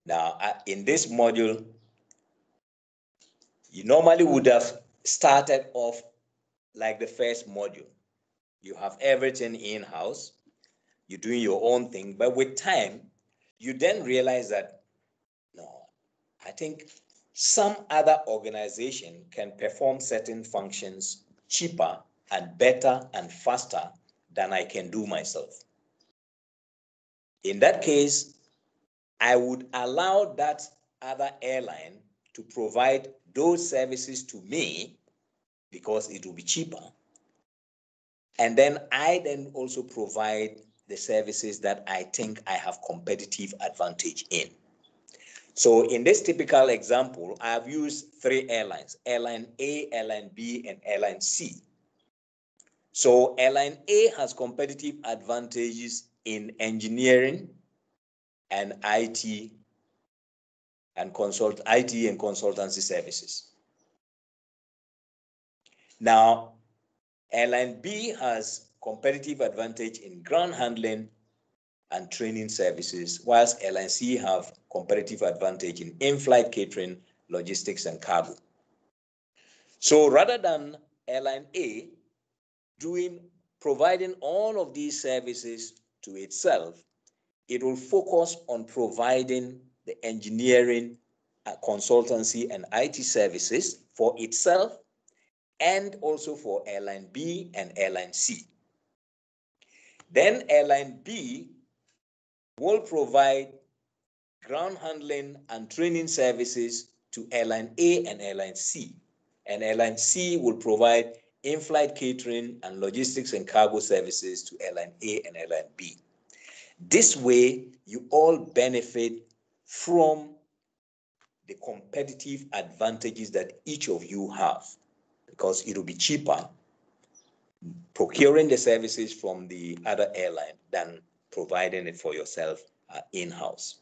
S4: Now, in this module, you normally would have started off like the first module. You have everything in-house, you're doing your own thing, but with time, you then realize that, no, I think some other organization can perform certain functions cheaper and better and faster than I can do myself. In that case, I would allow that other airline to provide those services to me because it will be cheaper. And then I then also provide the services that I think I have competitive advantage in. So in this typical example, I have used 3 airlines, Airline A, Airline B, and Airline C. So Airline A has competitive advantages in engineering and IT and consultancy services. Now, Airline B has competitive advantage in ground handling and training services, whilst Airline C have competitive advantage in in-flight catering, logistics, and cargo. So rather than Airline A providing all of these services to itself, it will focus on providing the engineering, consultancy, and IT services for itself and also for Airline B and Airline C. Then Airline B will provide ground handling and training services to Airline A and Airline C. And Airline C will provide in-flight catering and logistics and cargo services to Airline A and Airline B. This way, you all benefit from the competitive advantages that each of you have, because it will be cheaper procuring the services from the other airline than providing it for yourself in-house.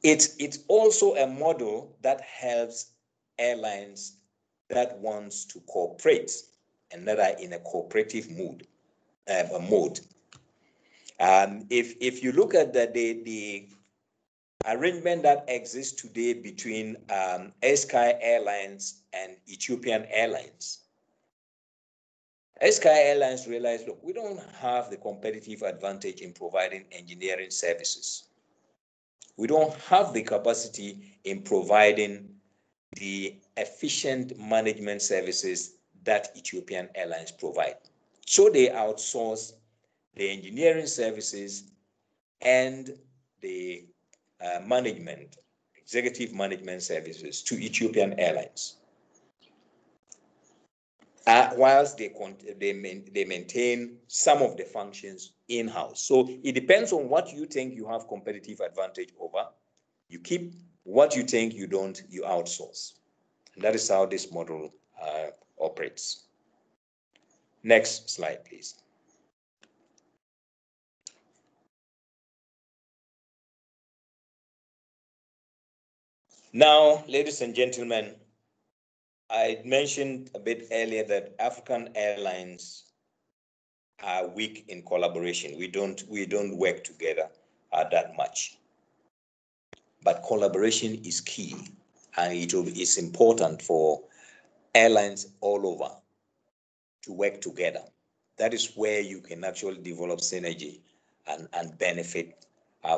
S4: It's also a model that helps airlines that wants to cooperate and that are in a cooperative mode. If you look at the arrangement that exists today between Sky Airlines and Ethiopian Airlines, Sky Airlines realized, look, we don't have the competitive advantage in providing engineering services. We don't have the capacity in providing the efficient management services that Ethiopian Airlines provide. So they outsource the engineering services and the executive management services to Ethiopian Airlines, whilst they maintain some of the functions in-house. So it depends on what you think you have competitive advantage over. You keep what you think you don't, you outsource. And that is how this model operates. Next slide, please. Now, ladies and gentlemen, I mentioned a bit earlier that African airlines are weak in collaboration. We don't work together that much. But collaboration is key, and it's important for airlines all over to work together. That is where you can actually develop synergy and benefit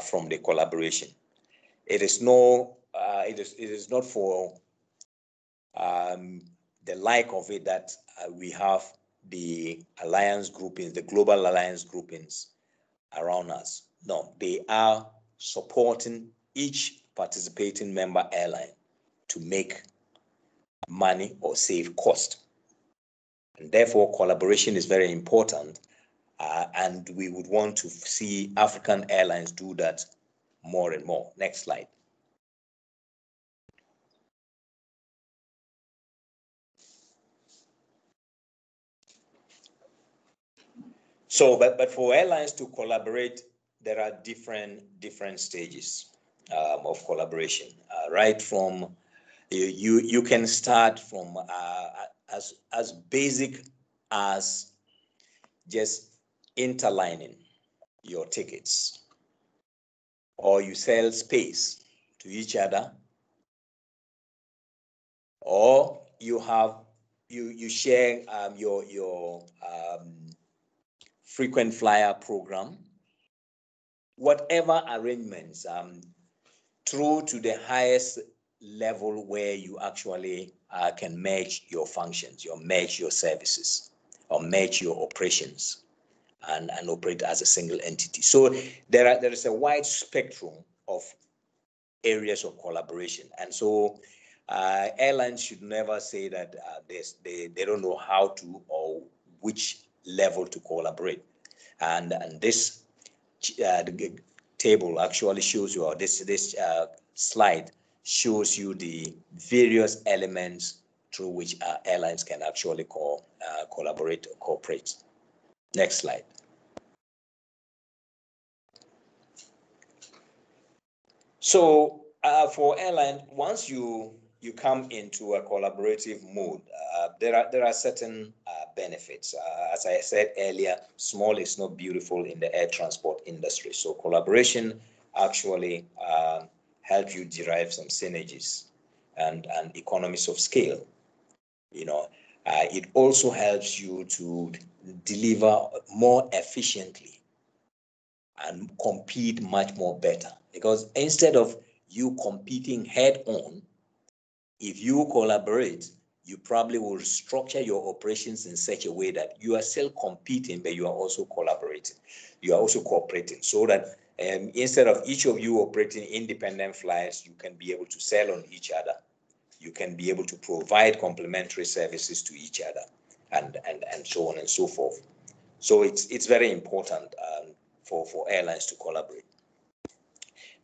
S4: from the collaboration. It is not for the like of it that we have the alliance groupings, the global alliance groupings around us. No, they are supporting each participating member airline to make money or save cost. And therefore, collaboration is very important. And we would want to see African airlines do that more and more. Next slide. So, but for airlines to collaborate, there are different stages of collaboration. Right from you can start from as basic as just interlining your tickets, or you sell space to each other, or you share your frequent flyer program, whatever arrangements, through to the highest level where you actually can merge your functions, merge your services, or merge your operations and operate as a single entity. So there is a wide spectrum of areas of collaboration. And so airlines should never say that they don't know how to or which level to collaborate. And this table actually shows you, or this slide shows you the various elements through which airlines can actually collaborate or cooperate. Next slide. So for airline, once you come into a collaborative mode, there are certain benefits. As I said earlier, small is not beautiful in the air transport industry. So collaboration actually helps you derive some synergies and economies of scale. It also helps you to deliver more efficiently and compete much more better, because instead of you competing head on, if you collaborate, you probably will structure your operations in such a way that you are still competing, but you are also collaborating. You are also cooperating, so that instead of each of you operating independent flights, you can be able to sell on each other. You can be able to provide complementary services to each other, and so on and so forth. So it's very important for airlines to collaborate.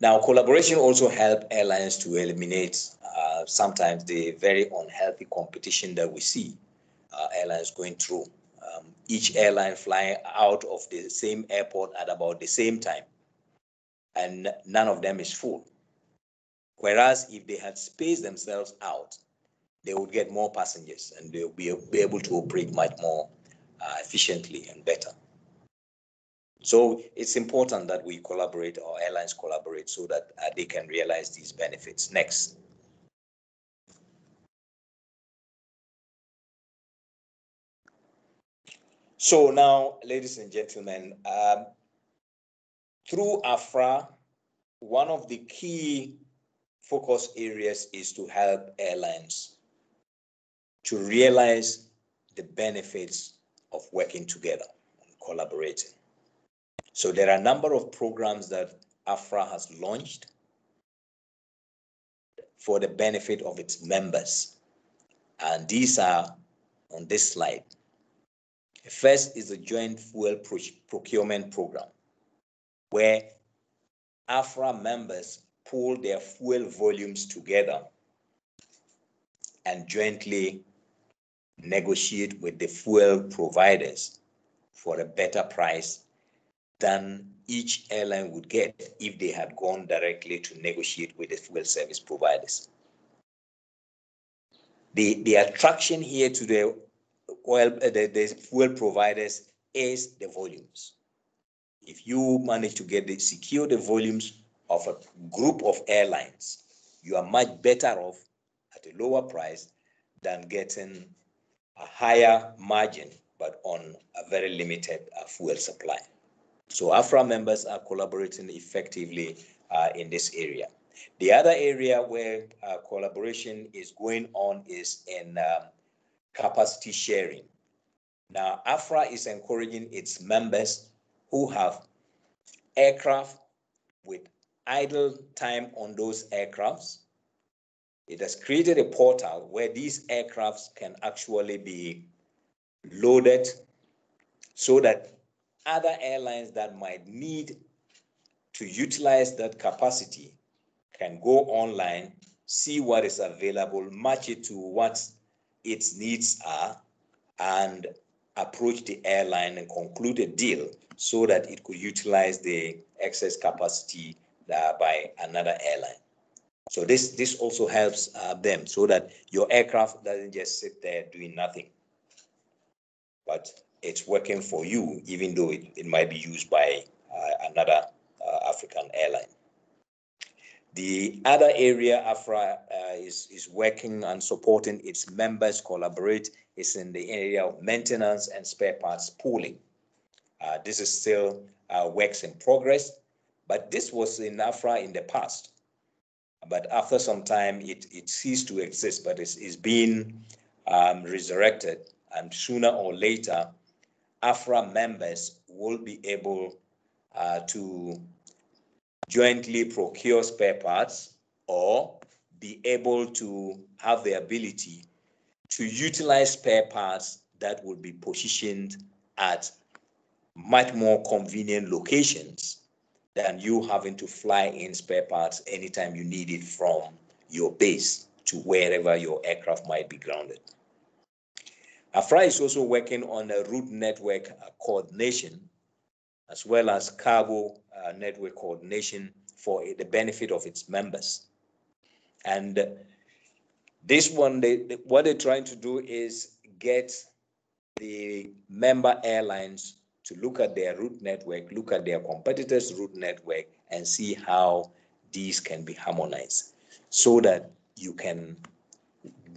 S4: Now, collaboration also helps airlines to eliminate sometimes the very unhealthy competition that we see airlines going through. Each airline flying out of the same airport at about the same time, and none of them is full. Whereas if they had spaced themselves out, they would get more passengers and they'll be able to operate much more efficiently and better. So it's important that we collaborate, or airlines collaborate, so that they can realize these benefits. Next. So now, ladies and gentlemen, through AFRA, one of the key focus areas is to help airlines to realize the benefits of working together and collaborating. So there are a number of programs that AFRA has launched for the benefit of its members. And these are on this slide. First is the Joint Fuel Procurement Program, where AFRA members pool their fuel volumes together and jointly negotiate with the fuel providers for a better price than each airline would get if they had gone directly to negotiate with the fuel service providers. The attraction here to the fuel providers is the volumes. If you manage to secure the volumes of a group of airlines, you are much better off at a lower price than getting a higher margin, but on a very limited fuel supply. So AFRA members are collaborating effectively in this area. The other area where collaboration is going on is in capacity sharing. Now, AFRA is encouraging its members who have aircraft with idle time on those aircrafts. It has created a portal where these aircrafts can actually be loaded so that other airlines that might need to utilize that capacity can go online, see what is available, match it to what its needs are, and approach the airline and conclude a deal so that it could utilize the excess capacity by another airline. So this also helps them, so that your aircraft doesn't just sit there doing nothing, but it's working for you, even though it might be used by another African airline. The other area AFRA is working and supporting its members collaborate is in the area of maintenance and spare parts pooling. This is still works in progress, but this was in AFRA in the past. But after some time, it ceased to exist, but it's being resurrected, and sooner or later, AFRA members will be able to jointly procure spare parts, or be able to have the ability to utilize spare parts that would be positioned at much more convenient locations than you having to fly in spare parts anytime you need it from your base to wherever your aircraft might be grounded. AFRA is also working on a route network coordination, as well as cargo network coordination for the benefit of its members. And this one, what they're trying to do is get the member airlines to look at their route network, look at their competitors' route network, and see how these can be harmonized so that you can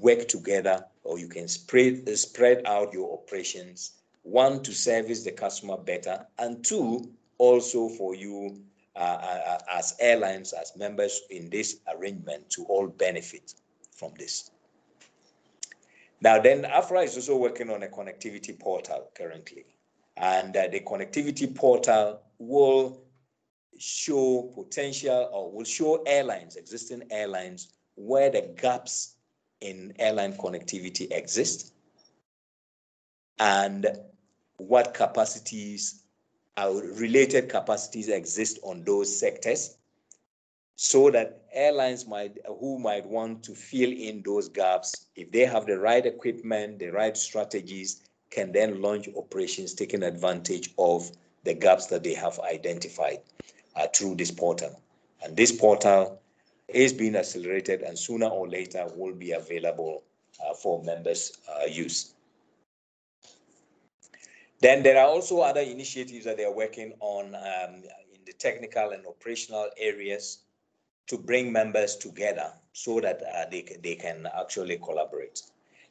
S4: work together, or you can spread out your operations, one, to service the customer better, and two, also for you as airlines, as members in this arrangement, to all benefit from this. Now then, AFRA is also working on a connectivity portal currently. And the connectivity portal will show potential or will show airlines, existing airlines, where the gaps in airline connectivity exist and what capacities, related capacities exist on those sectors, so that airlines who might want to fill in those gaps, if they have the right equipment, the right strategies, can then launch operations taking advantage of the gaps that they have identified through this portal. And this portal is being accelerated and sooner or later will be available for members' use. Then there are also other initiatives that they are working on in the technical and operational areas to bring members together so that they can actually collaborate.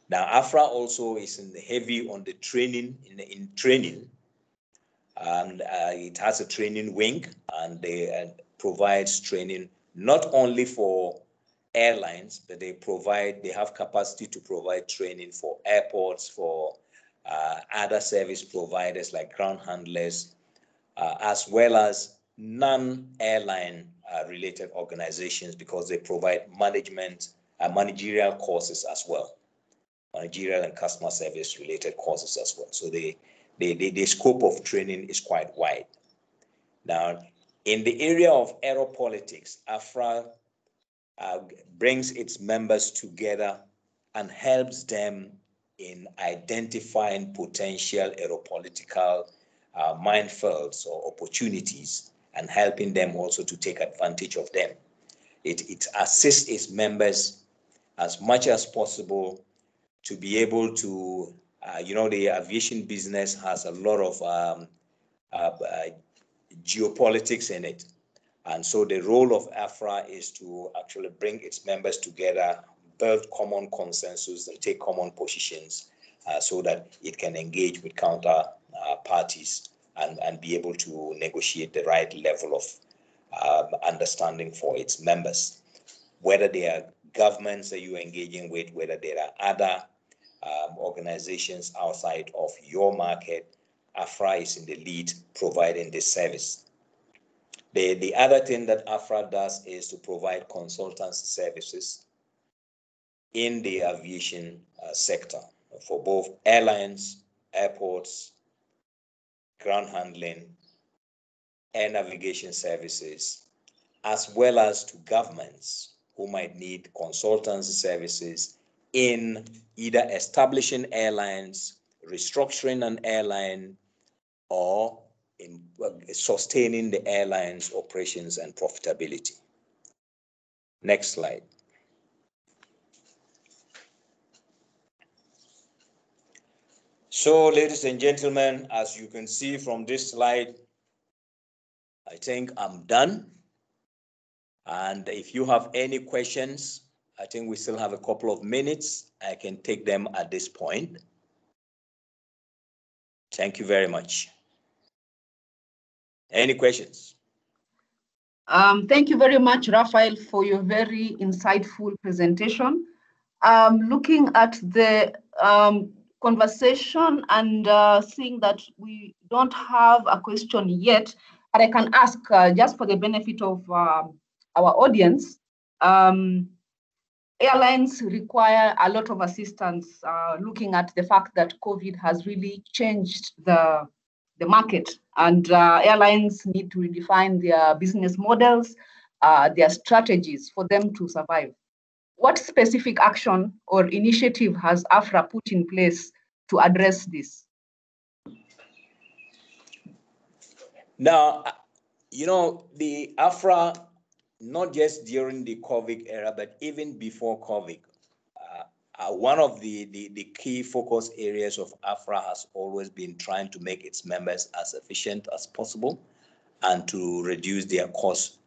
S4: Now, AFRA also is heavy on the training, in training, and it has a training wing, and they provides training not only for airlines, but they have capacity to provide training for airports, for other service providers like ground handlers, as well as non-airline related organizations, because they provide managerial courses as well, managerial and customer service related courses as well. So the scope of training is quite wide. Now, in the area of aeropolitics, AFRA brings its members together and helps them in identifying potential aeropolitical minefields or opportunities and helping them also to take advantage of them. It assists its members as much as possible to be able to, the aviation business has a lot of geopolitics in it. And so the role of AFRA is to actually bring its members together, build common consensus and take common positions so that it can engage with counter parties and be able to negotiate the right level of understanding for its members. Whether they are governments that you're engaging with, whether there are other organizations outside of your market, AFRA is in the lead providing this service. The other thing that AFRA does is to provide consultancy services in the aviation sector for both airlines, airports, ground handling, air navigation services, as well as to governments who might need consultancy services in either establishing airlines, restructuring an airline, or in sustaining the airline's operations and profitability. Next slide. So, ladies and gentlemen, as you can see from this slide, I think I'm done. And if you have any questions, I think we still have a couple of minutes. I can take them at this point. Thank you very much. Any questions?
S2: Thank you very much, Raphael, for your very insightful presentation. Looking at the conversation and seeing that we don't have a question yet, but I can ask just for the benefit of our audience. Airlines require a lot of assistance looking at the fact that COVID has really changed the market, and airlines need to redefine their business models, their strategies for them to survive. What specific action or initiative has AFRA put in place to address this?
S4: Now, the AFRA, not just during the COVID era, but even before COVID, one of the key focus areas of AFRA has always been trying to make its members as efficient as possible and to reduce their costs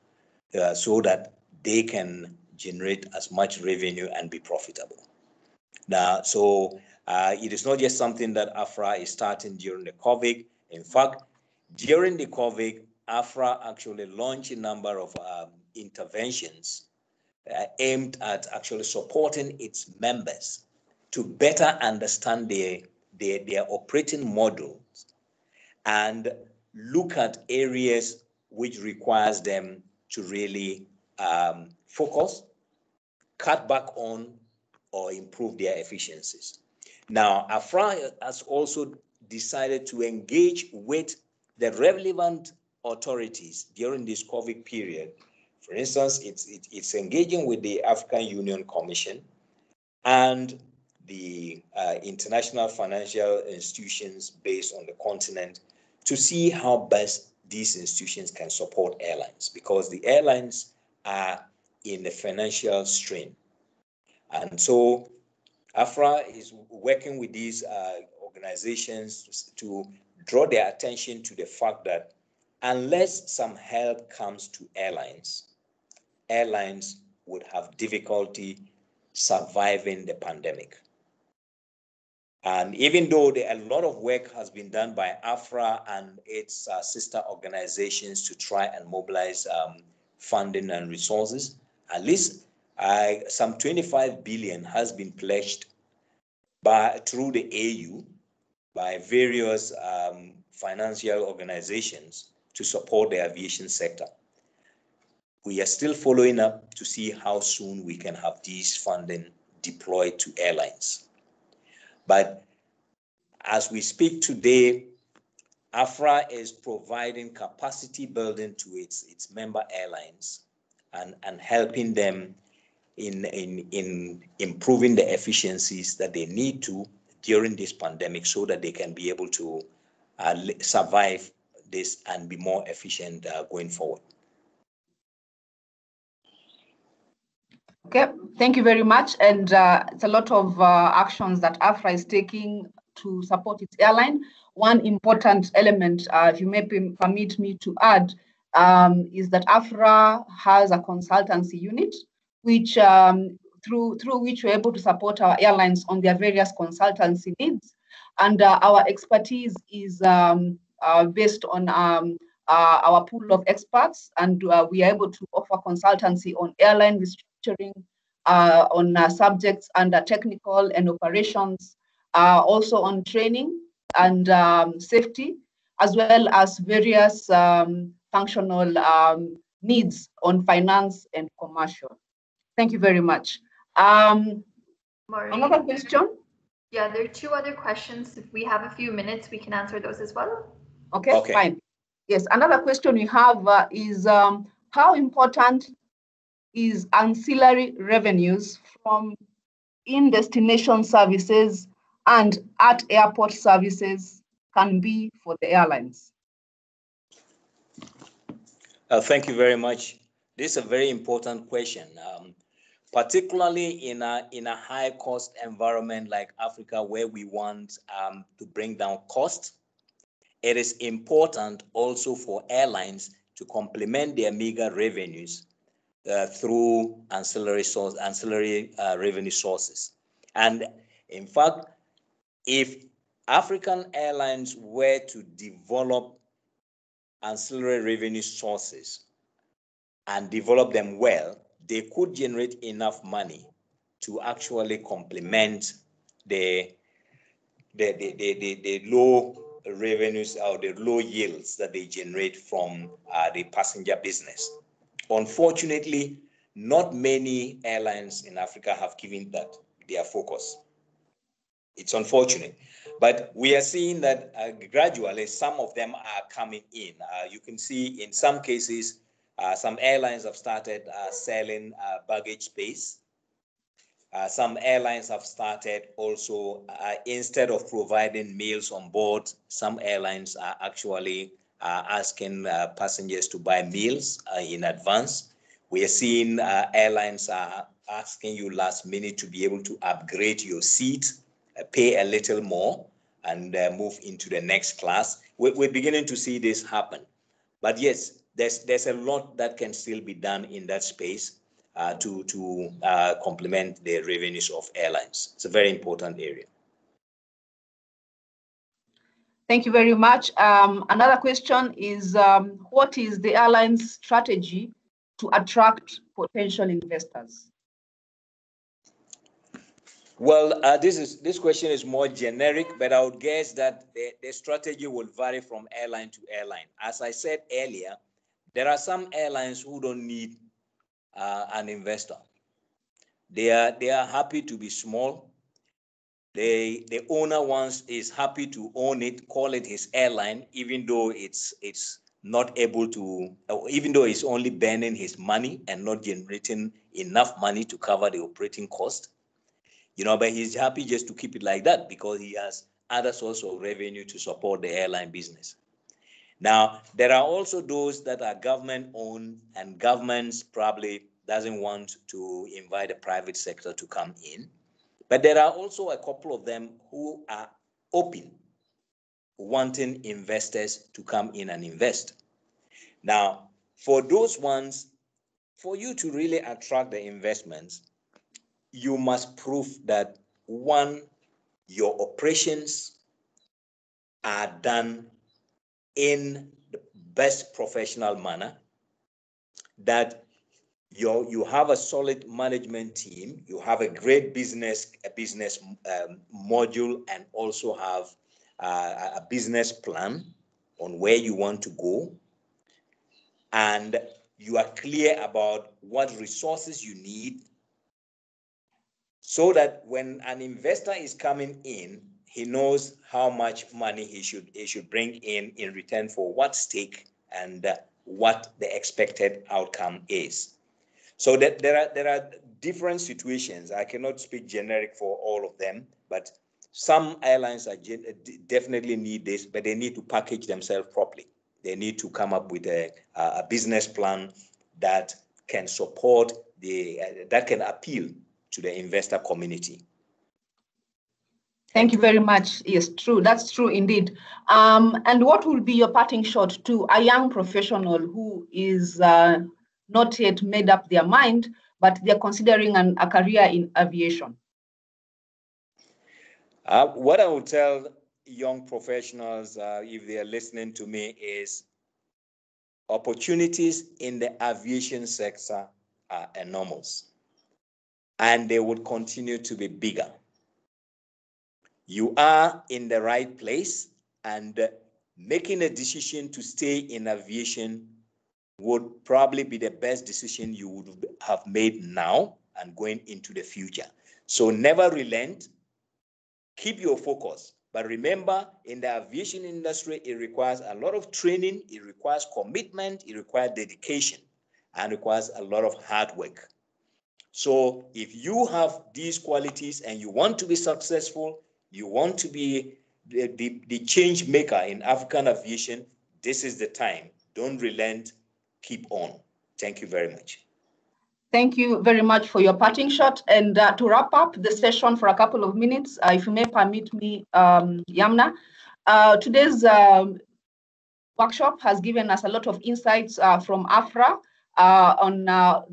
S4: so that they can generate as much revenue and be profitable. Now, so it is not just something that AFRA is starting during the COVID. In fact, during the COVID, AFRA actually launched a number of interventions aimed at actually supporting its members to better understand their operating models and look at areas which requires them to really focus, cut back on, or improve their efficiencies. Now, AFRA has also decided to engage with the relevant authorities during this COVID period. For instance, it's engaging with the African Union Commission and the international financial institutions based on the continent to see how best these institutions can support airlines, because the airlines are in a financial strain. And so AFRA is working with these organizations to draw their attention to the fact that unless some help comes to airlines, airlines would have difficulty surviving the pandemic. And even though a lot of work has been done by AFRA and its sister organizations to try and mobilize funding and resources, at least some 25 billion has been pledged through the AU by various financial organizations to support the aviation sector. We are still following up to see how soon we can have these funding deployed to airlines. But as we speak today, AFRA is providing capacity building to its member airlines and helping them in improving the efficiencies that they need to during this pandemic so that they can be able to survive this and be more efficient going forward.
S2: Okay, thank you very much. And it's a lot of actions that AFRA is taking to support its airline. One important element, if you may permit me to add, is that AFRA has a consultancy unit, which through which we're able to support our airlines on their various consultancy needs. And our expertise is based on our pool of experts, and we are able to offer consultancy on airline restructuring, on subjects under technical and operations, also on training and safety, as well as various functional needs on finance and commercial. Thank you very much. Another question?
S1: Yeah, there are two other questions. If we have a few minutes, we can answer those as well.
S2: Okay. Fine. Yes, another question we have is how important is ancillary revenues from in-destination services and at airport services can be for the airlines?
S4: Thank you very much. This is a very important question, particularly in a high-cost environment like Africa, where we want to bring down costs. It is important also for airlines to complement their meager revenues through ancillary revenue sources. And in fact, if African airlines were to develop ancillary revenue sources and develop them well, they could generate enough money to actually complement the low revenues or the low yields that they generate from the passenger business. Unfortunately, not many airlines in Africa have given that their focus. It's unfortunate, but we are seeing that gradually some of them are coming in. You can see in some cases, some airlines have started selling baggage space. Some airlines have started also, instead of providing meals on board, some airlines are actually asking passengers to buy meals in advance. We are seeing airlines are asking you last minute to be able to upgrade your seat, pay a little more, and move into the next class. We're beginning to see this happen. But yes, there's a lot that can still be done in that space to complement the revenues of airlines. It's a very important area.
S2: Thank you very much. Another question is, what is the airline's strategy to attract potential investors?
S4: Well, this question is more generic, but I would guess that the strategy will vary from airline to airline. As I said earlier, there are some airlines who don't need an investor. They are happy to be small. The owner is happy to own it, call it his airline, even though it's not able to, even though it's only burning his money and not generating enough money to cover the operating cost. But he's happy just to keep it like that because he has other sources of revenue to support the airline business. Now, there are also those that are government-owned, and governments probably doesn't want to invite the private sector to come in. But there are also a couple of them who are open, wanting investors to come in and invest. Now, for those ones, for you to really attract the investments, you must prove that, one, your operations are done in the best professional manner, that you have a solid management team, you have a great business module, and also have a business plan on where you want to go, and you are clear about what resources you need, so that when an investor is coming in, he knows how much money he should bring in return for what stake and what the expected outcome is. So that there are different situations. I cannot speak generic for all of them, but some airlines definitely need this, but they need to package themselves properly. They need to come up with a business plan that can support that can appeal to the investor community.
S2: Thank you very much. Yes, true. That's true indeed. And what will be your parting shot to a young professional who is not yet made up their mind, but they're considering a career in aviation?
S4: What I would tell young professionals, if they are listening to me, is opportunities in the aviation sector are enormous, and they would continue to be bigger. You are in the right place, and making a decision to stay in aviation would probably be the best decision you would have made now and going into the future. So never relent, keep your focus. But remember, in the aviation industry, it requires a lot of training, it requires commitment, it requires dedication, and requires a lot of hard work. So if you have these qualities and you want to be successful, you want to be the change maker in African aviation, this is the time. Don't relent, keep on. Thank you very much.
S2: Thank you very much for your parting shot. And to wrap up the session for a couple of minutes, if you may permit me, Yamna, today's workshop has given us a lot of insights from AFRA on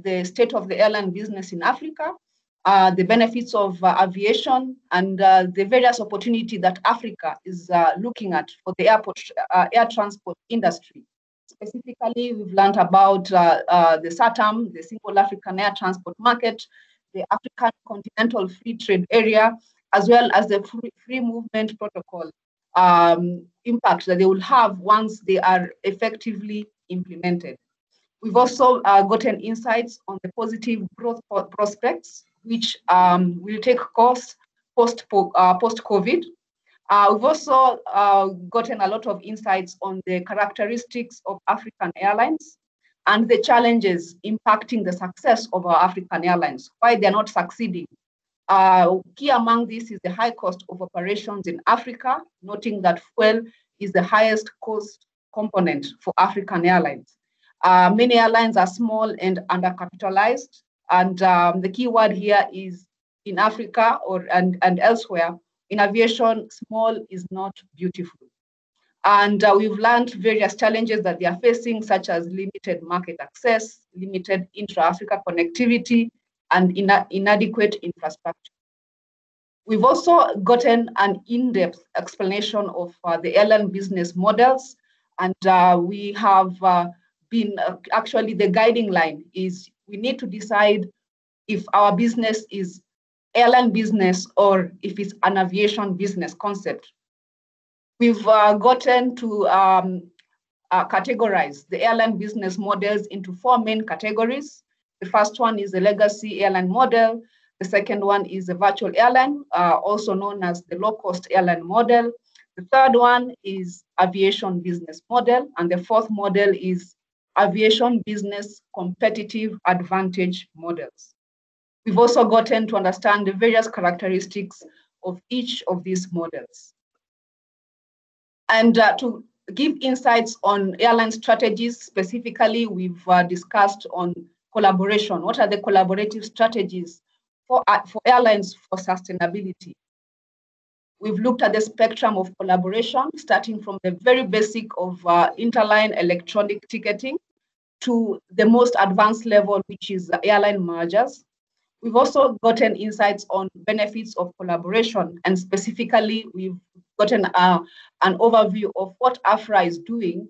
S2: the state of the airline business in Africa, the benefits of aviation, and the various opportunities that Africa is looking at for the air transport industry. Specifically, we've learned about the SATAM, the Single African Air Transport Market, the African Continental Free Trade Area, as well as the Free Movement Protocol impact that they will have once they are effectively implemented. We've also gotten insights on the positive growth prospects, which will take course post-COVID. We've also gotten a lot of insights on the characteristics of African airlines and the challenges impacting the success of our African airlines, why they're not succeeding. Key among this is the high cost of operations in Africa, noting that fuel is the highest cost component for African airlines. Many airlines are small and undercapitalized, and the key word here is in Africa and elsewhere, in aviation, small is not beautiful. And we've learned various challenges that they are facing, such as limited market access, limited intra-Africa connectivity, and inadequate infrastructure. We've also gotten an in-depth explanation of the airline business models, and we have been, actually the guiding line is we need to decide if our business is airline business or if it's an aviation business concept. We've gotten to categorize the airline business models into 4 main categories. The first one is the legacy airline model. The second one is the virtual airline, also known as the low-cost airline model. The third one is aviation business model. And the fourth model is aviation business competitive advantage models. We've also gotten to understand the various characteristics of each of these models. And to give insights on airline strategies, specifically, we've discussed on collaboration. What are the collaborative strategies for airlines for sustainability? We've looked at the spectrum of collaboration, starting from the very basic of interline electronic ticketing to the most advanced level, which is airline mergers. We've also gotten insights on benefits of collaboration, and specifically, we've gotten an overview of what AFRA is doing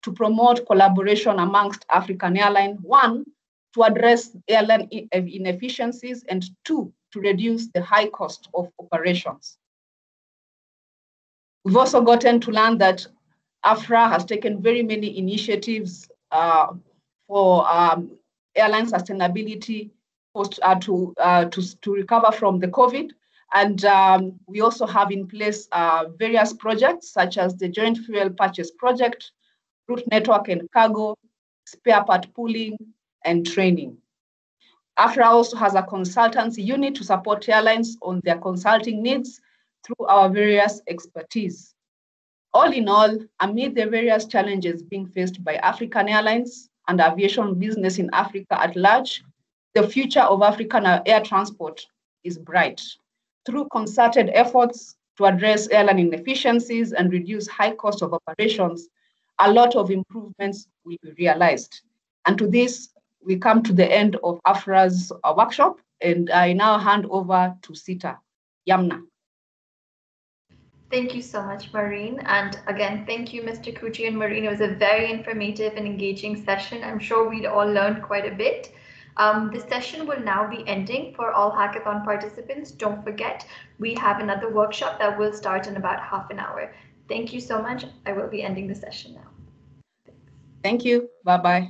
S2: to promote collaboration amongst African airlines. 1, to address airline inefficiencies, and 2, to reduce the high cost of operations. We've also gotten to learn that AFRA has taken very many initiatives for airline sustainability to recover from the COVID. And we also have in place various projects such as the Joint Fuel Purchase Project, Route Network and Cargo, spare part pooling, and training. AFRA also has a consultancy unit to support airlines on their consulting needs through our various expertise. All in all, amid the various challenges being faced by African airlines and aviation business in Africa at large, the future of African air transport is bright. Through concerted efforts to address airline inefficiencies and reduce high cost of operations, a lot of improvements will be realized. And to this, we come to the end of AFRA's workshop, and I now hand over to SITA. Yamna.
S1: Thank you so much, Maureen. And again, thank you, Mr. Kuchi and Maureen. It was a very informative and engaging session. I'm sure we'd all learned quite a bit. The session will now be ending for all hackathon participants. Don't forget, we have another workshop that will start in about half an hour. Thank you so much. I will be ending the session now.
S2: Thank you. Bye-bye.